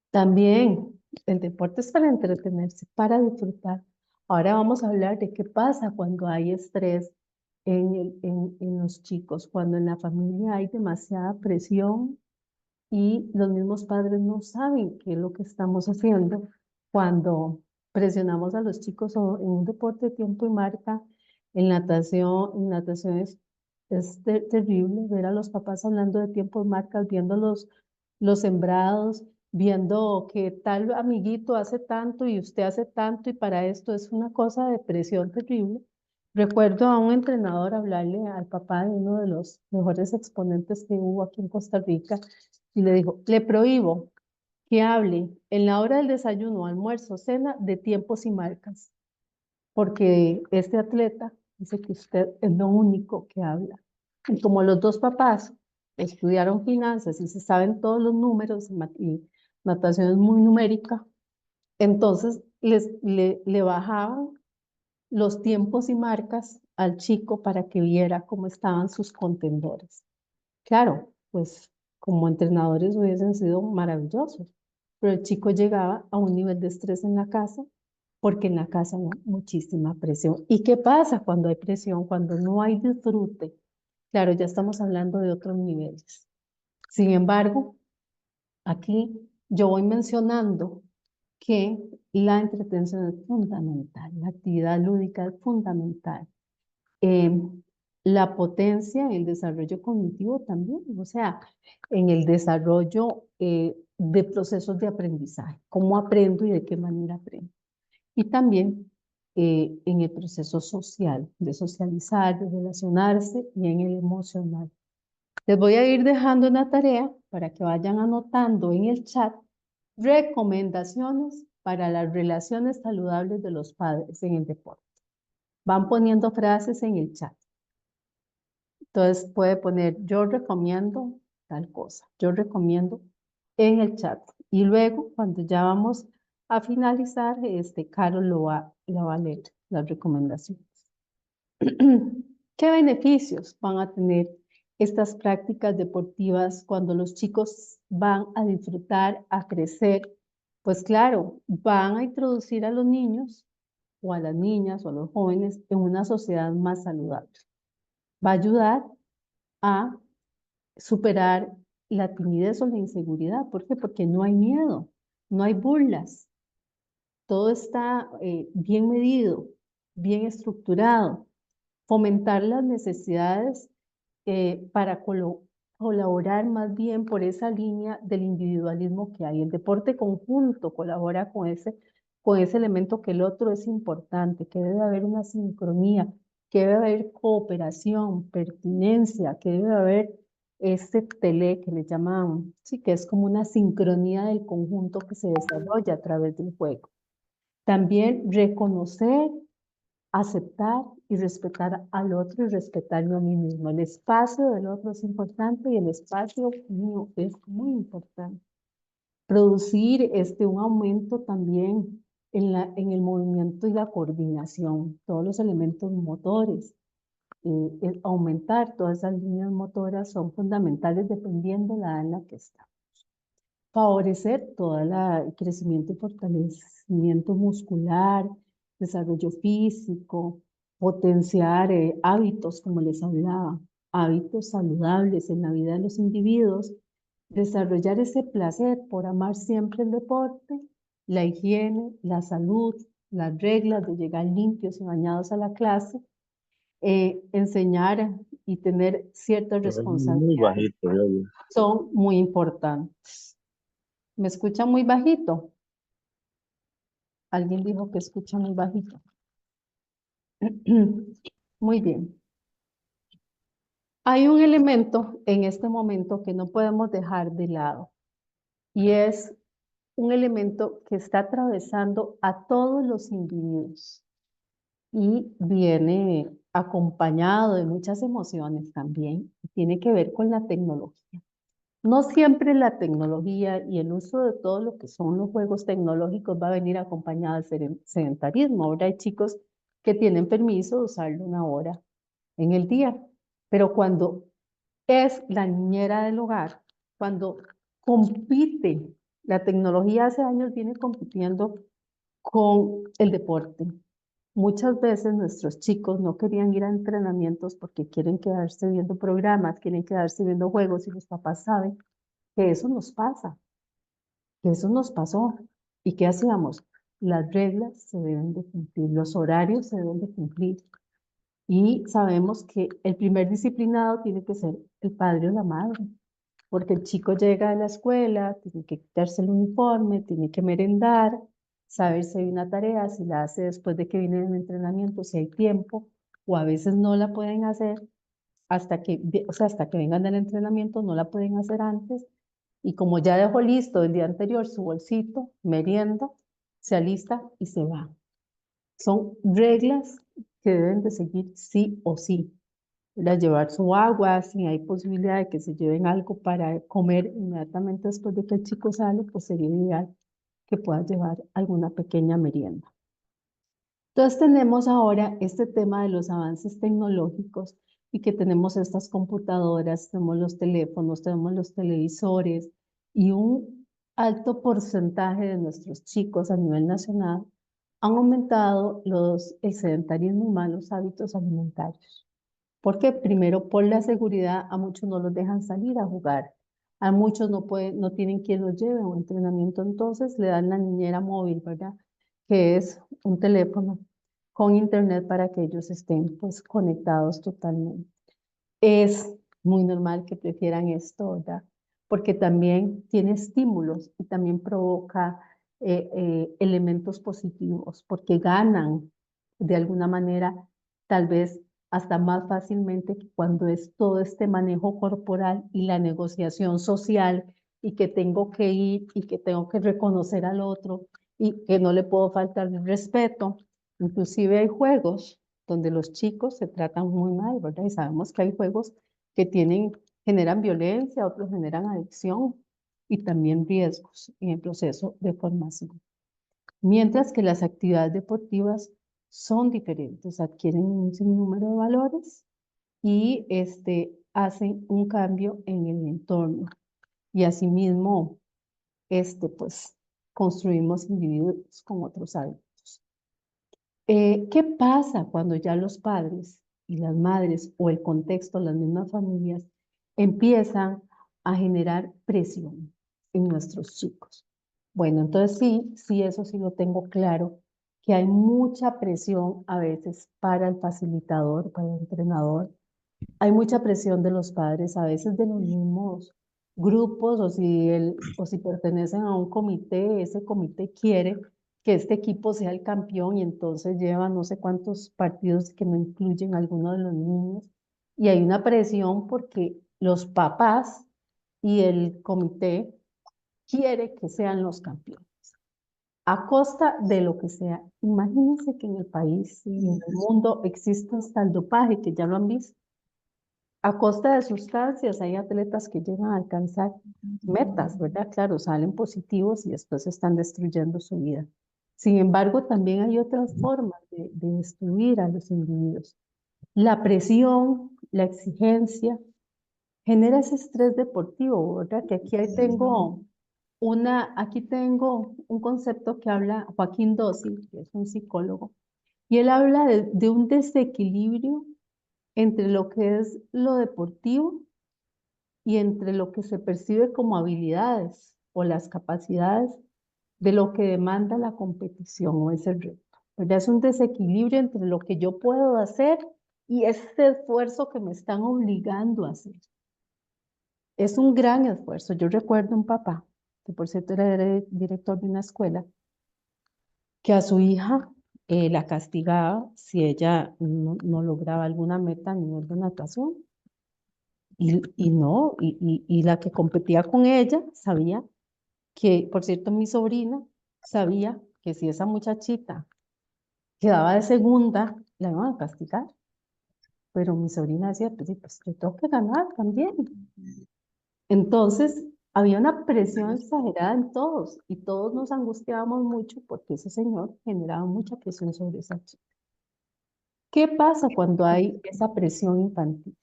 También el deporte es para entretenerse, para disfrutar. Ahora vamos a hablar de qué pasa cuando hay estrés en los chicos, cuando en la familia hay demasiada presión y los mismos padres no saben qué es lo que estamos haciendo cuando presionamos a los chicos o en un deporte de tiempo y marca, en natación es terrible ver a los papás hablando de tiempo y marca, viendo los sembrados, viendo que tal amiguito hace tanto y usted hace tanto y para esto es una cosa de presión terrible. Recuerdo a un entrenador hablarle al papá de uno de los mejores exponentes que hubo aquí en Costa Rica y le dijo, le prohíbo que hable en la hora del desayuno, almuerzo, cena de tiempos y marcas, porque este atleta dice que usted es lo único que habla. Y como los dos papás estudiaron finanzas y se saben todos los números y natación es muy numérica, entonces le bajaban los tiempos y marcas al chico para que viera cómo estaban sus contendores. Claro, pues como entrenadores hubiesen sido maravillosos, pero el chico llegaba a un nivel de estrés en la casa porque en la casa hay muchísima presión. ¿Y qué pasa cuando hay presión? Cuando no hay disfrute. Claro, ya estamos hablando de otros niveles. Sin embargo, aquí yo voy mencionando que la entretención es fundamental, la actividad lúdica es fundamental. La potencia en el desarrollo cognitivo también, o sea, en el desarrollo de procesos de aprendizaje, cómo aprendo y de qué manera aprendo. Y también en el proceso social, de socializar, de relacionarse y en el emocional. Les voy a ir dejando una tarea para que vayan anotando en el chat recomendaciones para las relaciones saludables de los padres en el deporte. Van poniendo frases en el chat. Entonces puede poner, yo recomiendo tal cosa, yo recomiendo en el chat. Y luego, cuando ya vamos a finalizar, Carol la va a leer las recomendaciones. ¿Qué beneficios van a tener estas prácticas deportivas cuando los chicos van a disfrutar, a crecer? Pues claro, van a introducir a los niños o a las niñas o a los jóvenes en una sociedad más saludable. Va a ayudar a superar la timidez o la inseguridad. ¿Por qué? Porque no hay miedo, no hay burlas. Todo está bien medido, bien estructurado. Fomentar las necesidades para colaborar más bien por esa línea del individualismo que hay. El deporte conjunto colabora con ese elemento que el otro es importante, que debe haber una sincronía, que debe haber cooperación, pertinencia, que debe haber tele que le llaman, sí, que es como una sincronía del conjunto que se desarrolla a través del juego. También reconocer aceptar y respetar al otro y respetarme a mí mismo. El espacio del otro es importante y el espacio mío es muy importante. Producir un aumento también en el movimiento y la coordinación, todos los elementos motores. Aumentar todas esas líneas motoras son fundamentales dependiendo de la edad en la que está. Favorecer todo el crecimiento y fortalecimiento muscular, desarrollo físico, potenciar hábitos, como les hablaba, hábitos saludables en la vida de los individuos, desarrollar ese placer por amar siempre el deporte, la higiene, la salud, las reglas de llegar limpios y bañados a la clase, enseñar y tener ciertas Muy responsabilidades bajito, son muy importantes. ¿Me escucha muy bajito? Alguien dijo que escucha muy bajito. Muy bien. Hay un elemento en este momento que no podemos dejar de lado y es un elemento que está atravesando a todos los individuos y viene acompañado de muchas emociones también. Tiene que ver con la tecnología. No siempre la tecnología y el uso de todo lo que son los juegos tecnológicos va a venir acompañado de sedentarismo. Ahora hay chicos que tienen permiso de usarlo 1 hora en el día, pero cuando es la niñera del hogar, cuando compite, la tecnología hace años viene compitiendo con el deporte. Muchas veces nuestros chicos no querían ir a entrenamientos porque quieren quedarse viendo programas, quieren quedarse viendo juegos y los papás saben que eso nos pasa, que eso nos pasó. ¿Y qué hacíamos? Las reglas se deben de cumplir, los horarios se deben de cumplir. Y sabemos que el primer disciplinado tiene que ser el padre o la madre, porque el chico llega de la escuela, tiene que quitarse el uniforme, tiene que merendar, saber si hay una tarea, si la hace después de que viene del entrenamiento, si hay tiempo, o a veces no la pueden hacer hasta que vengan del entrenamiento, no la pueden hacer antes, y como ya dejó listo el día anterior su bolsito, merienda, se alista y se va. Son reglas que deben de seguir sí o sí. Llevar su agua, si hay posibilidad de que se lleven algo para comer inmediatamente después de que el chico sale, pues sería ideal que pueda llevar alguna pequeña merienda. Entonces tenemos ahora este tema de los avances tecnológicos y que tenemos estas computadoras, tenemos los teléfonos, tenemos los televisores y un alto porcentaje de nuestros chicos a nivel nacional han aumentado el sedentarismo y malos hábitos alimentarios. Porque primero, por la seguridad, a muchos no los dejan salir a jugar. A muchos no tienen quien los lleve a un entrenamiento, entonces le dan la niñera móvil, ¿verdad? Que es un teléfono con internet para que ellos estén pues conectados totalmente. Es muy normal que prefieran esto, ¿verdad? Porque también tiene estímulos y también provoca elementos positivos, porque ganan de alguna manera, tal vez hasta más fácilmente que cuando es todo este manejo corporal y la negociación social y que tengo que ir y que tengo que reconocer al otro y que no le puedo faltar el respeto. Inclusive hay juegos donde los chicos se tratan muy mal, ¿verdad? Y sabemos que hay juegos que generan violencia, otros generan adicción y también riesgos en el proceso de formación. Mientras que las actividades deportivas son diferentes, adquieren un sinnúmero de valores y hacen un cambio en el entorno. Y asimismo, pues, construimos individuos con otros hábitos. ¿Qué pasa cuando ya los padres y las madres o el contexto, las mismas familias, empiezan a generar presión en nuestros chicos? Bueno, entonces sí, eso sí lo tengo claro, que hay mucha presión a veces para el facilitador, para el entrenador. Hay mucha presión de los padres, a veces de los mismos grupos, o si pertenecen a un comité, ese comité quiere que este equipo sea el campeón y entonces lleva no sé cuántos partidos que no incluyen a alguno de los niños. Y hay una presión porque los papás y el comité quiere que sean los campeones. a costa de lo que sea. Imagínense que en el país y en el mundo existe hasta el dopaje, que ya lo han visto. A costa de sustancias hay atletas que llegan a alcanzar metas, ¿verdad? Claro, salen positivos y después están destruyendo su vida. Sin embargo, también hay otras formas de destruir a los individuos. La presión, la exigencia, genera ese estrés deportivo, ¿verdad? Que aquí tengo un concepto que habla Joaquín Dossi, que es un psicólogo, y él habla de un desequilibrio entre lo que es lo deportivo y entre lo que se percibe como habilidades o las capacidades de lo que demanda la competición o ese reto. ¿Verdad? Es un desequilibrio entre lo que yo puedo hacer y ese esfuerzo que me están obligando a hacer. Es un gran esfuerzo. Yo recuerdo un papá, que por cierto era director de una escuela, que a su hija la castigaba si ella no lograba alguna meta a nivel de natación. Y la que competía con ella sabía que, por cierto, mi sobrina sabía que si esa muchachita quedaba de segunda, la iban a castigar. Pero mi sobrina decía, pues, sí, pues yo tengo que ganar también. Entonces, había una presión exagerada en todos y todos nos angustiábamos mucho porque ese señor generaba mucha presión sobre esa chica. ¿Qué pasa cuando hay esa presión infantil?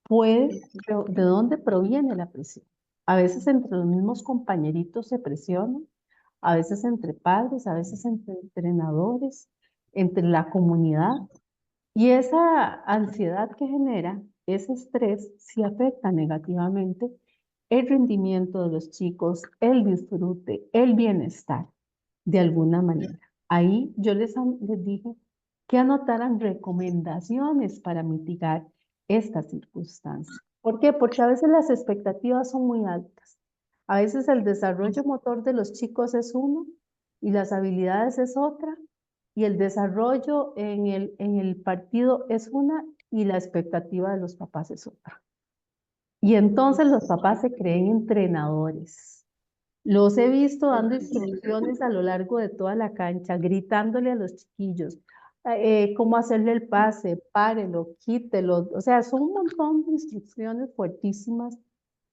¿De dónde proviene la presión? A veces entre los mismos compañeritos se presionan, a veces entre padres, a veces entre entrenadores, entre la comunidad. Y esa ansiedad que genera, ese estrés, sí afecta negativamente el rendimiento de los chicos, el disfrute, el bienestar, de alguna manera. Ahí yo les dije que anotaran recomendaciones para mitigar esta circunstancia. ¿Por qué? Porque a veces las expectativas son muy altas. A veces el desarrollo motor de los chicos es uno y las habilidades es otra, y el desarrollo en el partido es una y la expectativa de los papás es otra. Y entonces los papás se creen entrenadores. Los he visto dando instrucciones a lo largo de toda la cancha, gritándole a los chiquillos cómo hacerle el pase, párelo, quítelo. O sea, son un montón de instrucciones fuertísimas,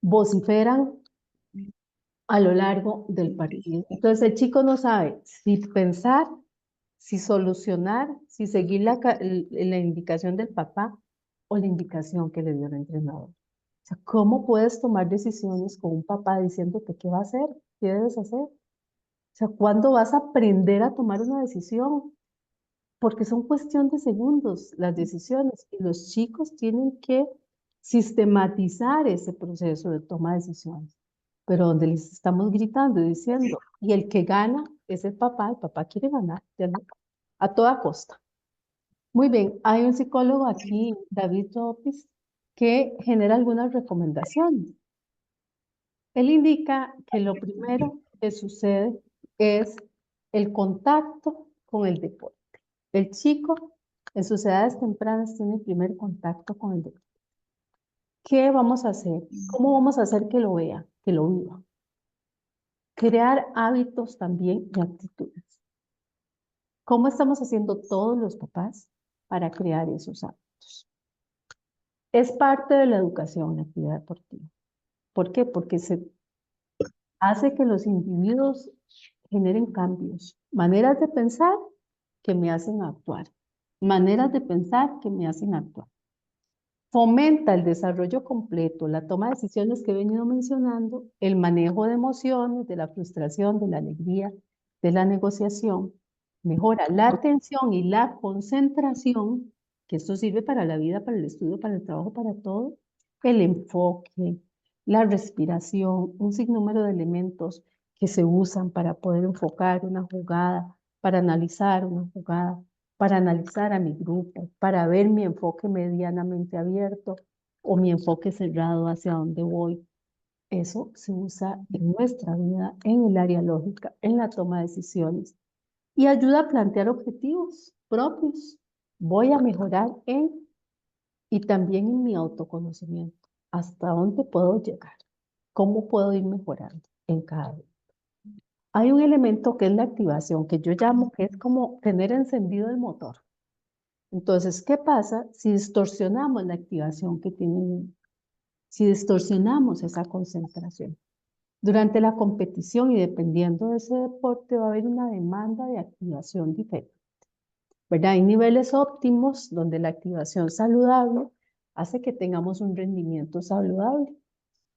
vociferan a lo largo del partido. Entonces el chico no sabe si pensar, si solucionar, si seguir la indicación del papá o la indicación que le dio el entrenador. O sea, ¿cómo puedes tomar decisiones con un papá diciéndote qué va a hacer, qué debes hacer? O sea, ¿cuándo vas a aprender a tomar una decisión? Porque son cuestión de segundos las decisiones y los chicos tienen que sistematizar ese proceso de toma de decisiones. Pero donde les estamos gritando y diciendo, y el que gana es el papá quiere ganar a toda costa. Muy bien, hay un psicólogo aquí, David López, que genera algunas recomendaciones. Él indica que lo primero que sucede es el contacto con el deporte. El chico en sus edades tempranas tiene el primer contacto con el deporte. ¿Qué vamos a hacer? ¿Cómo vamos a hacer que lo vea, que lo viva? Crear hábitos también y actitudes. ¿Cómo estamos haciendo todos los papás para crear esos hábitos? Es parte de la educación, la actividad deportiva. ¿Por qué? Porque se hace que los individuos generen cambios, maneras de pensar que me hacen actuar, maneras de pensar que me hacen actuar. Fomenta el desarrollo completo, la toma de decisiones que he venido mencionando, el manejo de emociones, de la frustración, de la alegría, de la negociación. Mejora la atención y la concentración, que esto sirve para la vida, para el estudio, para el trabajo, para todo. El enfoque, la respiración, un sinnúmero de elementos que se usan para poder enfocar una jugada, para analizar una jugada, para analizar a mi grupo, para ver mi enfoque medianamente abierto o mi enfoque cerrado hacia dónde voy. Eso se usa en nuestra vida, en el área lógica, en la toma de decisiones y ayuda a plantear objetivos propios. Voy a mejorar y también en mi autoconocimiento. ¿Hasta dónde puedo llegar? ¿Cómo puedo ir mejorando en cada día? Hay un elemento que es la activación, que yo llamo que es como tener encendido el motor. Entonces, ¿qué pasa si distorsionamos la activación que tiene el niño? Si distorsionamos esa concentración. Durante la competición y dependiendo de ese deporte va a haber una demanda de activación diferente, ¿verdad? Hay niveles óptimos donde la activación saludable hace que tengamos un rendimiento saludable,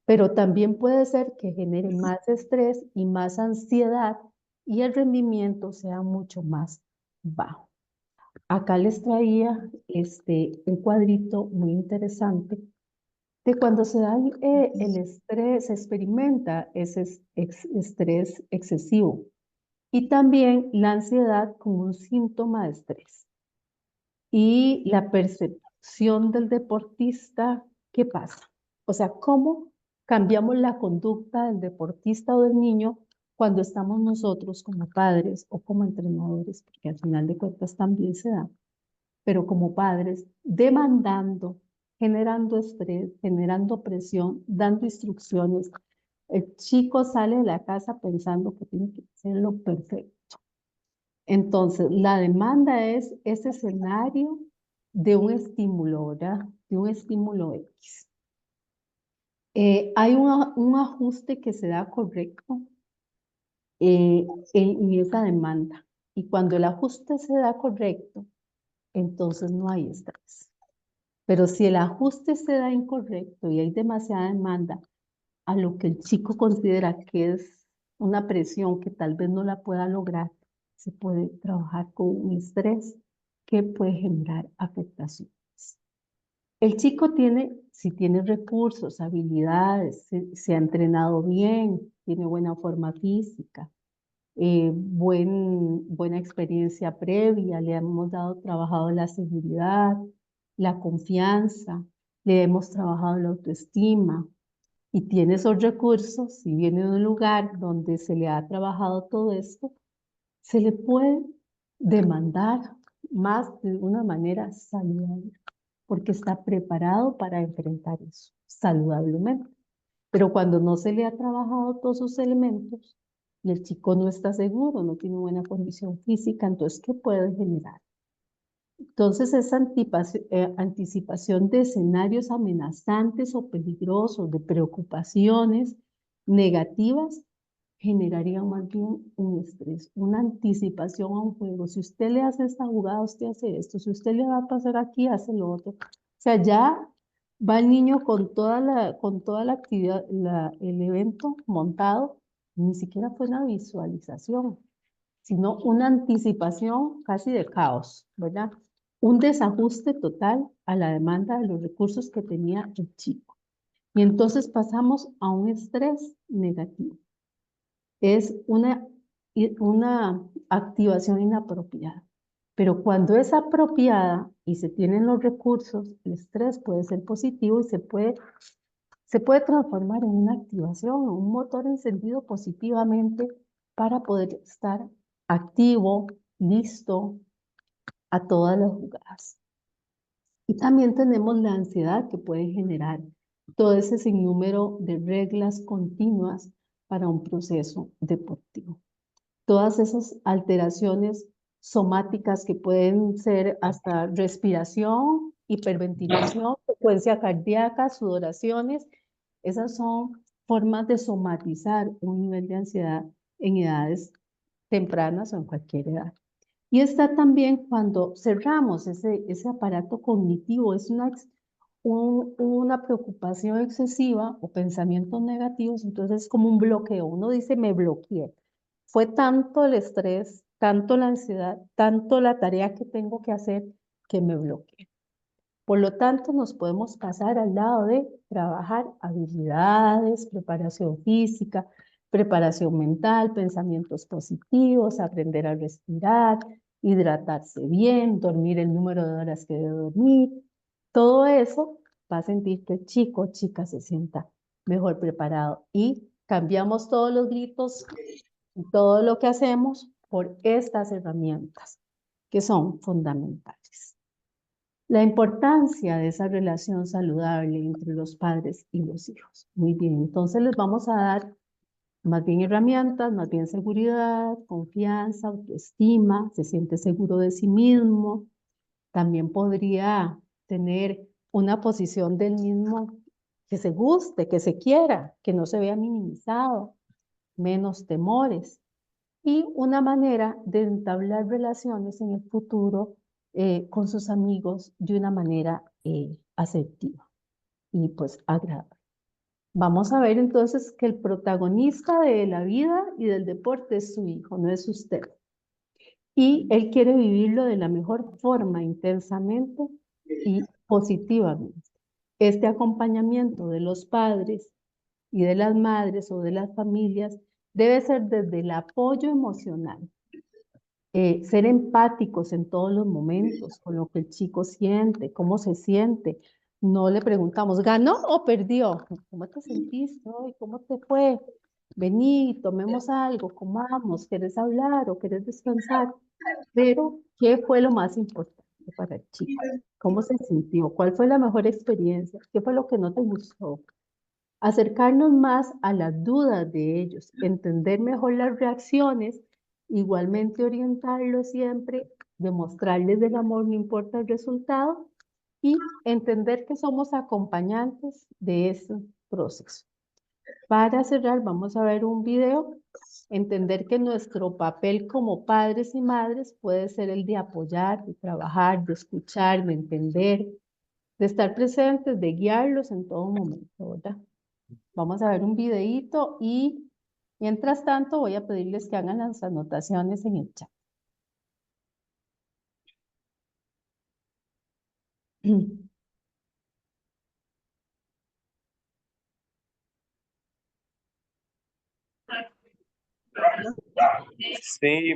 pero también puede ser que genere más estrés y más ansiedad y el rendimiento sea mucho más bajo. Acá les traía un cuadrito muy interesante de cuando se da el estrés, se experimenta ese estrés excesivo y también la ansiedad como un síntoma de estrés. Y la percepción del deportista, ¿qué pasa? O sea, ¿cómo cambiamos la conducta del deportista o del niño cuando estamos nosotros como padres o como entrenadores? Porque al final de cuentas también se da, pero como padres, demandando, generando estrés, generando presión, dando instrucciones. El chico sale de la casa pensando que tiene que hacerlo perfecto. Entonces, la demanda es ese escenario de un estímulo, ¿verdad? De un estímulo X. Hay un ajuste que se da correcto en esa demanda. Y cuando el ajuste se da correcto, entonces no hay estrés. Pero si el ajuste se da incorrecto y hay demasiada demanda a lo que el chico considera que es una presión que tal vez no la pueda lograr, se puede trabajar con un estrés que puede generar afectaciones. El chico tiene, si tiene recursos, habilidades, se ha entrenado bien, tiene buena forma física, buena experiencia previa, le hemos trabajado la seguridad, la confianza, le hemos trabajado la autoestima y tiene esos recursos, si viene de un lugar donde se le ha trabajado todo esto, se le puede demandar más de una manera saludable, porque está preparado para enfrentar eso saludablemente. Pero cuando no se le ha trabajado todos sus elementos y el chico no está seguro, no tiene buena condición física, entonces, ¿qué puede generar? Entonces, esa anticipación de escenarios amenazantes o peligrosos, de preocupaciones negativas, generaría más bien un estrés, una anticipación a un juego. Si usted le hace esta jugada, usted hace esto. Si usted le va a pasar aquí, hace lo otro. O sea, ya va el niño con toda la actividad, el evento montado, ni siquiera fue una visualización, sino una anticipación casi de caos, ¿verdad? Un desajuste total a la demanda de los recursos que tenía el chico. Y entonces pasamos a un estrés negativo. Es una activación inapropiada. Pero cuando es apropiada y se tienen los recursos, el estrés puede ser positivo y se puede transformar en una activación, en un motor encendido positivamente para poder estar activo, listo a todas las jugadas. Y también tenemos la ansiedad que puede generar todo ese sinnúmero de reglas continuas para un proceso deportivo. Todas esas alteraciones somáticas que pueden ser hasta respiración, hiperventilación, frecuencia cardíaca, sudoraciones, esas son formas de somatizar un nivel de ansiedad en edades tempranas o en cualquier edad. Y está también cuando cerramos ese aparato cognitivo, es una preocupación excesiva o pensamientos negativos, entonces es como un bloqueo. Uno dice, me bloqueé. Fue tanto el estrés, tanto la ansiedad, tanto la tarea que tengo que hacer que me bloqueé. Por lo tanto, nos podemos pasar al lado de trabajar habilidades, preparación física, preparación mental, pensamientos positivos, aprender a respirar, hidratarse bien, dormir el número de horas que debe dormir. Todo eso va a sentir que el chico o chica se sienta mejor preparado y cambiamos todos los gritos y todo lo que hacemos por estas herramientas que son fundamentales. La importancia de esa relación saludable entre los padres y los hijos. Muy bien, entonces les vamos a dar Más bien herramientas, más bien seguridad, confianza, autoestima, se siente seguro de sí mismo. También podría tener una posición del mismo que se guste, que se quiera, que no se vea minimizado, menos temores y una manera de entablar relaciones en el futuro con sus amigos de una manera asertiva y pues agradable. Vamos a ver entonces que el protagonista de la vida y del deporte es su hijo, no es usted. Y él quiere vivirlo de la mejor forma, intensamente y positivamente. Este acompañamiento de los padres y de las madres o de las familias debe ser desde el apoyo emocional, ser empáticos en todos los momentos con lo que el chico siente, cómo se siente. No le preguntamos, ¿ganó o perdió? ¿Cómo te sentiste hoy? ¿Cómo te fue? Vení, tomemos algo, comamos, ¿quieres hablar o quieres descansar? Pero, ¿qué fue lo más importante para el chico? ¿Cómo se sintió? ¿Cuál fue la mejor experiencia? ¿Qué fue lo que no te gustó? Acercarnos más a las dudas de ellos, entender mejor las reacciones, igualmente orientarlos siempre, demostrarles del amor, no importa el resultado, y entender que somos acompañantes de ese proceso. Para cerrar, vamos a ver un video, entender que nuestro papel como padres y madres puede ser el de apoyar, de trabajar, de escuchar, de entender, de estar presentes, de guiarlos en todo momento, ¿verdad? Vamos a ver un videíto y mientras tanto voy a pedirles que hagan las anotaciones en el chat. Sí,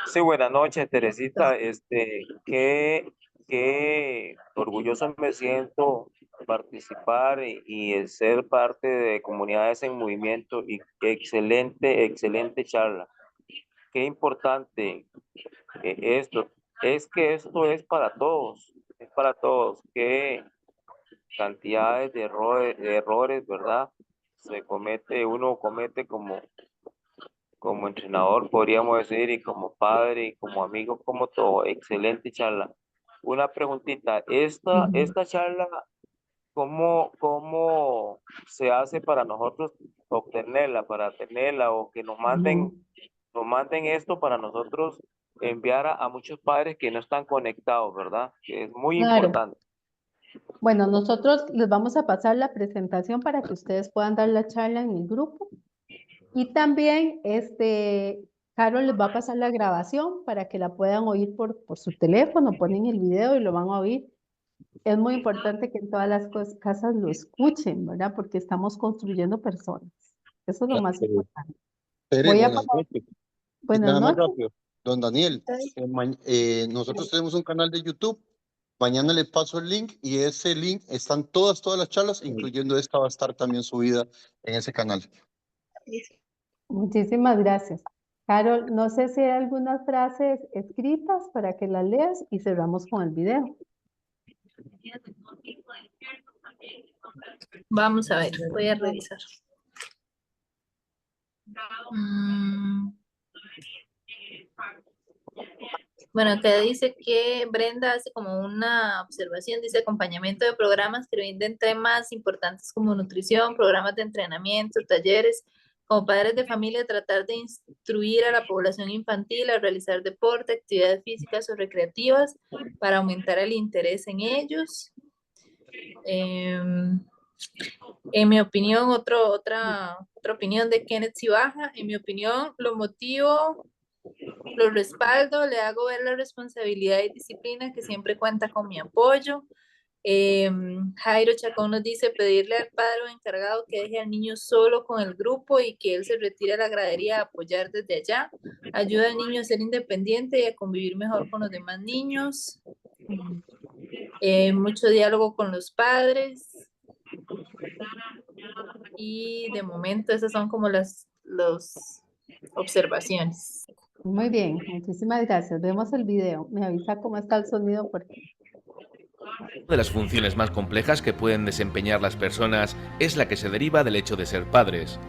sí, buenas noches, Teresita. Qué orgulloso me siento participar y el ser parte de Comunidades en Movimiento y qué excelente charla. Qué importante esto, es que esto es para todos. Qué cantidades de errores, ¿verdad? Uno comete como entrenador, podríamos decir, y como padre, y como amigo, como todo. Excelente charla. Una preguntita, esta charla, ¿cómo se hace para nosotros obtenerla, para tenerla, o que nos manden esto para nosotros enviar a muchos padres que no están conectados, ¿verdad? Que es muy Claro. importante. Bueno, nosotros les vamos a pasar la presentación para que ustedes puedan dar la charla en el grupo. Y también, Carol les va a pasar la grabación para que la puedan oír por su teléfono, ponen el video y lo van a oír. Es muy importante que en todas las casas lo escuchen, ¿verdad? Porque estamos construyendo personas. Eso es lo más importante. Tere, Voy a buenas pasar, noches. Y buenas nada más noches. rápido. Don Daniel, nosotros tenemos un canal de YouTube. Mañana le paso el link y ese link están todas las charlas, incluyendo esta, va a estar también subida en ese canal. Muchísimas gracias. Carol, no sé si hay algunas frases escritas para que las leas y cerramos con el video. Vamos a ver, voy a revisar. Bueno, acá dice que Brenda hace como una observación, dice acompañamiento de programas que brinden temas importantes como nutrición, programas de entrenamiento, talleres, como padres de familia, tratar de instruir a la población infantil a realizar deporte, actividades físicas o recreativas para aumentar el interés en ellos. En mi opinión, otra opinión de Kenneth Cibaja, en mi opinión, lo motivo, lo respaldo, le hago ver la responsabilidad y disciplina que siempre cuenta con mi apoyo. Jairo Chacón nos dice pedirle al padre o encargado que deje al niño solo con el grupo y que él se retire a la gradería a apoyar desde allá. Ayuda al niño a ser independiente y a convivir mejor con los demás niños. Mucho diálogo con los padres. Y de momento esas son como las observaciones. Muy bien, muchísimas gracias. Vemos el video. Me avisa cómo está el sonido porque Una de las funciones más complejas que pueden desempeñar las personas es la que se deriva del hecho de ser padres.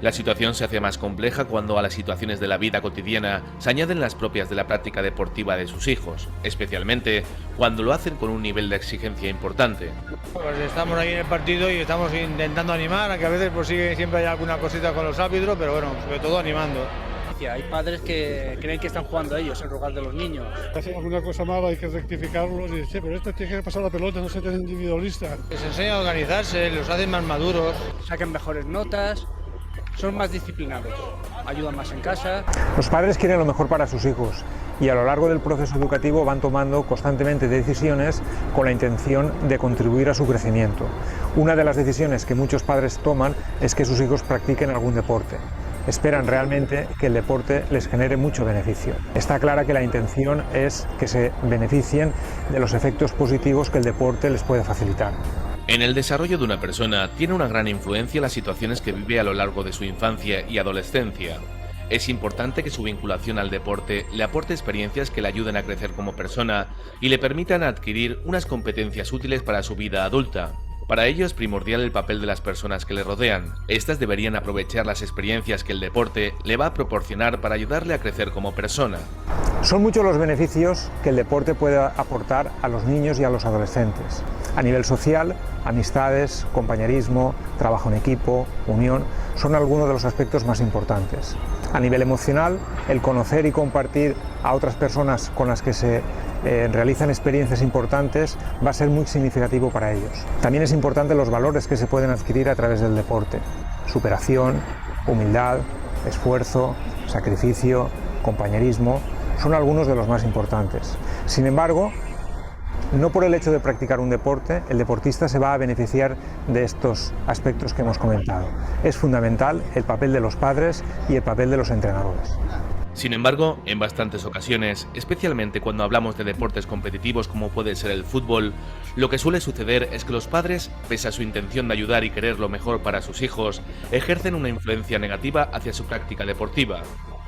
La situación se hace más compleja cuando a las situaciones de la vida cotidiana se añaden las propias de la práctica deportiva de sus hijos, especialmente cuando lo hacen con un nivel de exigencia importante. Pues estamos ahí en el partido y estamos intentando animar, aunque a veces pues siempre hay alguna cosita con los árbitros, pero bueno, sobre todo animando. Hay padres que creen que están jugando a ellos en lugar de los niños. Hacen alguna cosa mala, hay que rectificarlos y decir, pero este tiene que pasar la pelota, no se tiene individualista. Les enseña a organizarse, los hacen más maduros. Sacan mejores notas, son más disciplinados, ayudan más en casa. Los padres quieren lo mejor para sus hijos y a lo largo del proceso educativo van tomando constantemente decisiones con la intención de contribuir a su crecimiento. Una de las decisiones que muchos padres toman es que sus hijos practiquen algún deporte. Esperan realmente que el deporte les genere mucho beneficio. Está clara que la intención es que se beneficien de los efectos positivos que el deporte les puede facilitar. En el desarrollo de una persona tiene una gran influencia las situaciones que vive a lo largo de su infancia y adolescencia. Es importante que su vinculación al deporte le aporte experiencias que le ayuden a crecer como persona y le permitan adquirir unas competencias útiles para su vida adulta. Para ello es primordial el papel de las personas que le rodean. Estas deberían aprovechar las experiencias que el deporte le va a proporcionar para ayudarle a crecer como persona. Son muchos los beneficios que el deporte puede aportar a los niños y a los adolescentes. A nivel social, amistades, compañerismo, trabajo en equipo, unión, son algunos de los aspectos más importantes. A nivel emocional, el conocer y compartir a otras personas con las que se realizan experiencias importantes va a ser muy significativo para ellos. También es importante los valores que se pueden adquirir a través del deporte: superación, humildad, esfuerzo, sacrificio, compañerismo, son algunos de los más importantes. Sin embargo, no por el hecho de practicar un deporte, el deportista se va a beneficiar de estos aspectos que hemos comentado. Es fundamental el papel de los padres y el papel de los entrenadores. Sin embargo, en bastantes ocasiones, especialmente cuando hablamos de deportes competitivos como puede ser el fútbol, lo que suele suceder es que los padres, pese a su intención de ayudar y querer lo mejor para sus hijos, ejercen una influencia negativa hacia su práctica deportiva.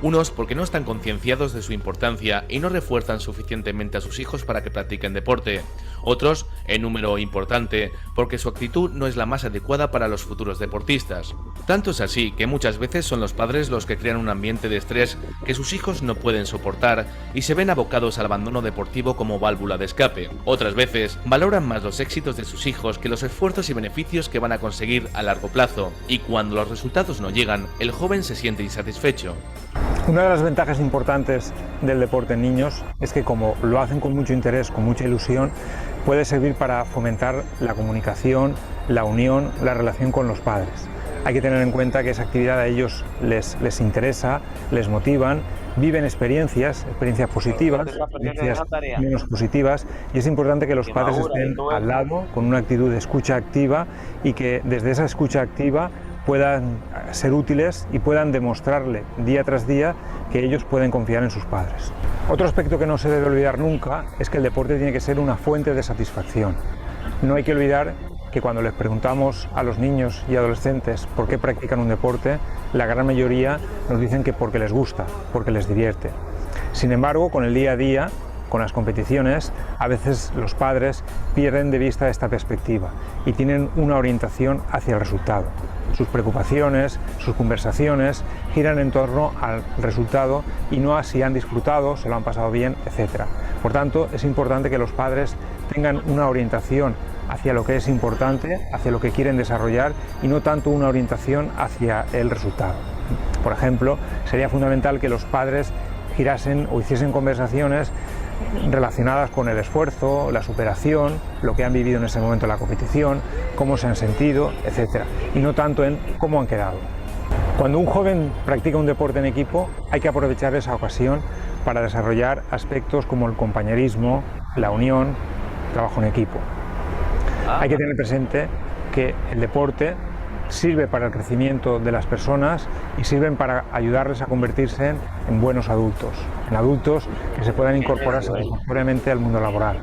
Unos porque no están concienciados de su importancia y no refuerzan suficientemente a sus hijos para que practiquen deporte. Otros, en número importante, porque su actitud no es la más adecuada para los futuros deportistas. Tanto es así que muchas veces son los padres los que crean un ambiente de estrés que sus hijos no pueden soportar y se ven abocados al abandono deportivo como válvula de escape. Otras veces, valoran más los éxitos de sus hijos que los esfuerzos y beneficios que van a conseguir a largo plazo, y cuando los resultados no llegan, el joven se siente insatisfecho. Una de las ventajas importantes del deporte en niños es que, como lo hacen con mucho interés, con mucha ilusión, puede servir para fomentar la comunicación, la unión, la relación con los padres. Hay que tener en cuenta que esa actividad a ellos les interesa, les motivan, viven experiencias positivas, experiencias menos positivas, y es importante que los padres estén al lado con una actitud de escucha activa y que desde esa escucha activa puedan ser útiles y puedan demostrarle día tras día que ellos pueden confiar en sus padres. Otro aspecto que no se debe olvidar nunca es que el deporte tiene que ser una fuente de satisfacción. No hay que olvidar que cuando les preguntamos a los niños y adolescentes por qué practican un deporte, la gran mayoría nos dicen que porque les gusta, porque les divierte. Sin embargo, con el día a día, con las competiciones, a veces los padres pierden de vista esta perspectiva y tienen una orientación hacia el resultado. Sus preocupaciones, sus conversaciones giran en torno al resultado y no a si han disfrutado, se lo han pasado bien, etc. Por tanto, es importante que los padres tengan una orientación hacia lo que es importante, hacia lo que quieren desarrollar, y no tanto una orientación hacia el resultado. Por ejemplo, sería fundamental que los padres girasen o hiciesen conversaciones relacionadas con el esfuerzo, la superación, lo que han vivido en ese momento en la competición, cómo se han sentido, etc. Y no tanto en cómo han quedado. Cuando un joven practica un deporte en equipo, hay que aprovechar esa ocasión para desarrollar aspectos como el compañerismo, la unión, el trabajo en equipo. Hay que tener presente que el deporte sirve para el crecimiento de las personas y sirven para ayudarles a convertirse en buenos adultos, en adultos que se puedan incorporar satisfactoriamente al mundo laboral.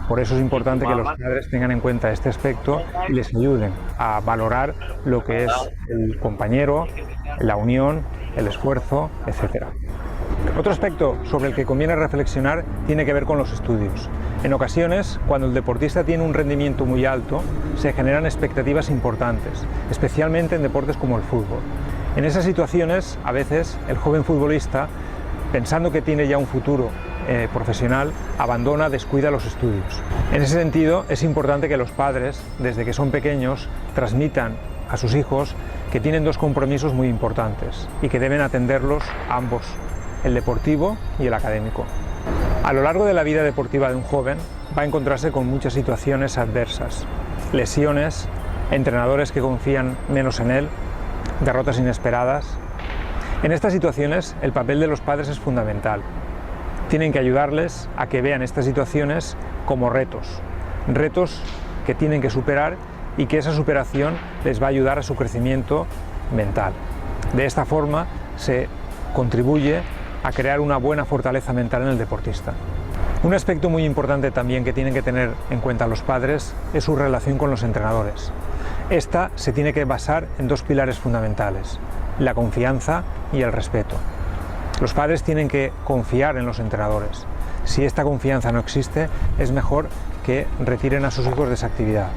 Por eso es importante que los padres tengan en cuenta este aspecto y les ayuden a valorar lo que es el compañero, la unión, el esfuerzo, etc. Otro aspecto sobre el que conviene reflexionar tiene que ver con los estudios. En ocasiones, cuando el deportista tiene un rendimiento muy alto, se generan expectativas importantes, especialmente en deportes como el fútbol. En esas situaciones, a veces, el joven futbolista, pensando que tiene ya un futuro profesional, abandona, descuida los estudios. En ese sentido, es importante que los padres, desde que son pequeños, transmitan a sus hijos que tienen dos compromisos muy importantes y que deben atenderlos ambos, el deportivo y el académico. A lo largo de la vida deportiva de un joven va a encontrarse con muchas situaciones adversas, lesiones, entrenadores que confían menos en él, derrotas inesperadas. En estas situaciones el papel de los padres es fundamental. Tienen que ayudarles a que vean estas situaciones como retos que tienen que superar y que esa superación les va a ayudar a su crecimiento mental. De esta forma se contribuye a crear una buena fortaleza mental en el deportista. Un aspecto muy importante también que tienen que tener en cuenta los padres es su relación con los entrenadores. Esta se tiene que basar en dos pilares fundamentales: la confianza y el respeto. Los padres tienen que confiar en los entrenadores. Si esta confianza no existe, es mejor que retiren a sus hijos de esa actividad.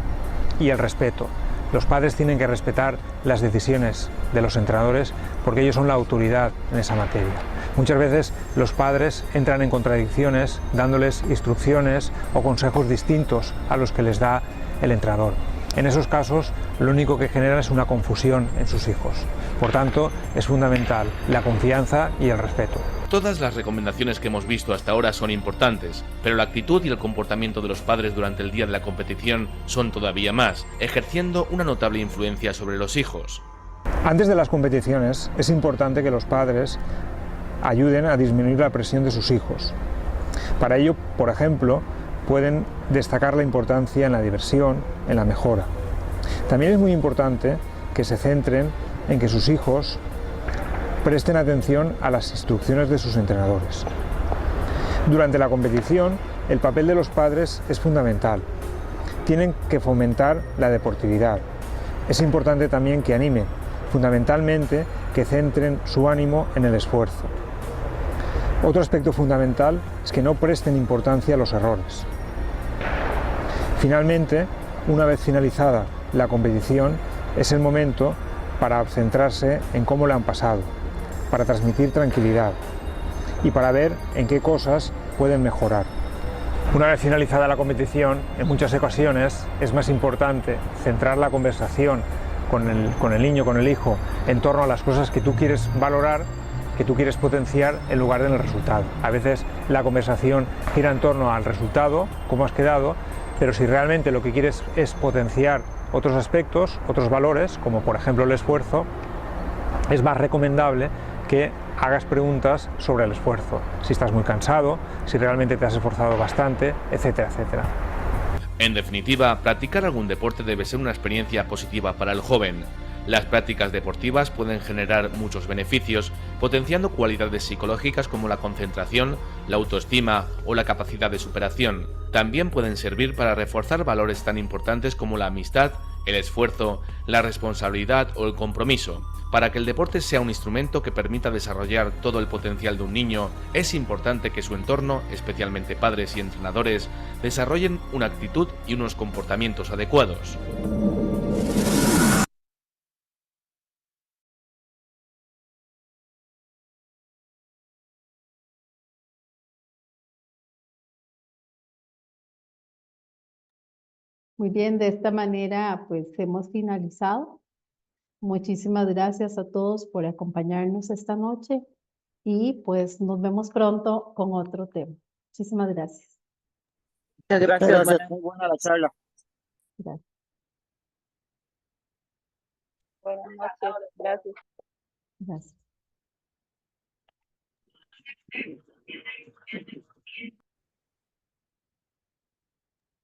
Y el respeto. Los padres tienen que respetar las decisiones de los entrenadores porque ellos son la autoridad en esa materia. Muchas veces los padres entran en contradicciones dándoles instrucciones o consejos distintos a los que les da el entrenador. En esos casos, lo único que generan es una confusión en sus hijos. Por tanto, es fundamental la confianza y el respeto. Todas las recomendaciones que hemos visto hasta ahora son importantes, pero la actitud y el comportamiento de los padres durante el día de la competición son todavía más, ejerciendo una notable influencia sobre los hijos. Antes de las competiciones, es importante que los padres ayuden a disminuir la presión de sus hijos. Para ello, por ejemplo, pueden destacar la importancia en la diversión, en la mejora. También es muy importante que se centren en que sus hijos presten atención a las instrucciones de sus entrenadores. Durante la competición, el papel de los padres es fundamental. Tienen que fomentar la deportividad. Es importante también que animen, fundamentalmente que centren su ánimo en el esfuerzo. Otro aspecto fundamental es que no presten importancia a los errores. Finalmente, una vez finalizada la competición, es el momento para centrarse en cómo le han pasado, para transmitir tranquilidad y para ver en qué cosas pueden mejorar. Una vez finalizada la competición, en muchas ocasiones es más importante centrar la conversación con el niño, con el hijo, en torno a las cosas que tú quieres valorar, que tú quieres potenciar, en lugar del resultado. A veces la conversación gira en torno al resultado, cómo has quedado, pero si realmente lo que quieres es potenciar otros aspectos, otros valores, como por ejemplo el esfuerzo, es más recomendable que hagas preguntas sobre el esfuerzo, si estás muy cansado, si realmente te has esforzado bastante, etcétera, etcétera. En definitiva, practicar algún deporte debe ser una experiencia positiva para el joven. Las prácticas deportivas pueden generar muchos beneficios, potenciando cualidades psicológicas como la concentración, la autoestima o la capacidad de superación. También pueden servir para reforzar valores tan importantes como la amistad, el esfuerzo, la responsabilidad o el compromiso. Para que el deporte sea un instrumento que permita desarrollar todo el potencial de un niño, es importante que su entorno, especialmente padres y entrenadores, desarrollen una actitud y unos comportamientos adecuados. Muy bien, de esta manera pues hemos finalizado. Muchísimas gracias a todos por acompañarnos esta noche y pues nos vemos pronto con otro tema. Muchísimas gracias. Muchas gracias, muy buena la charla. Gracias. Buenas noches, gracias. Gracias.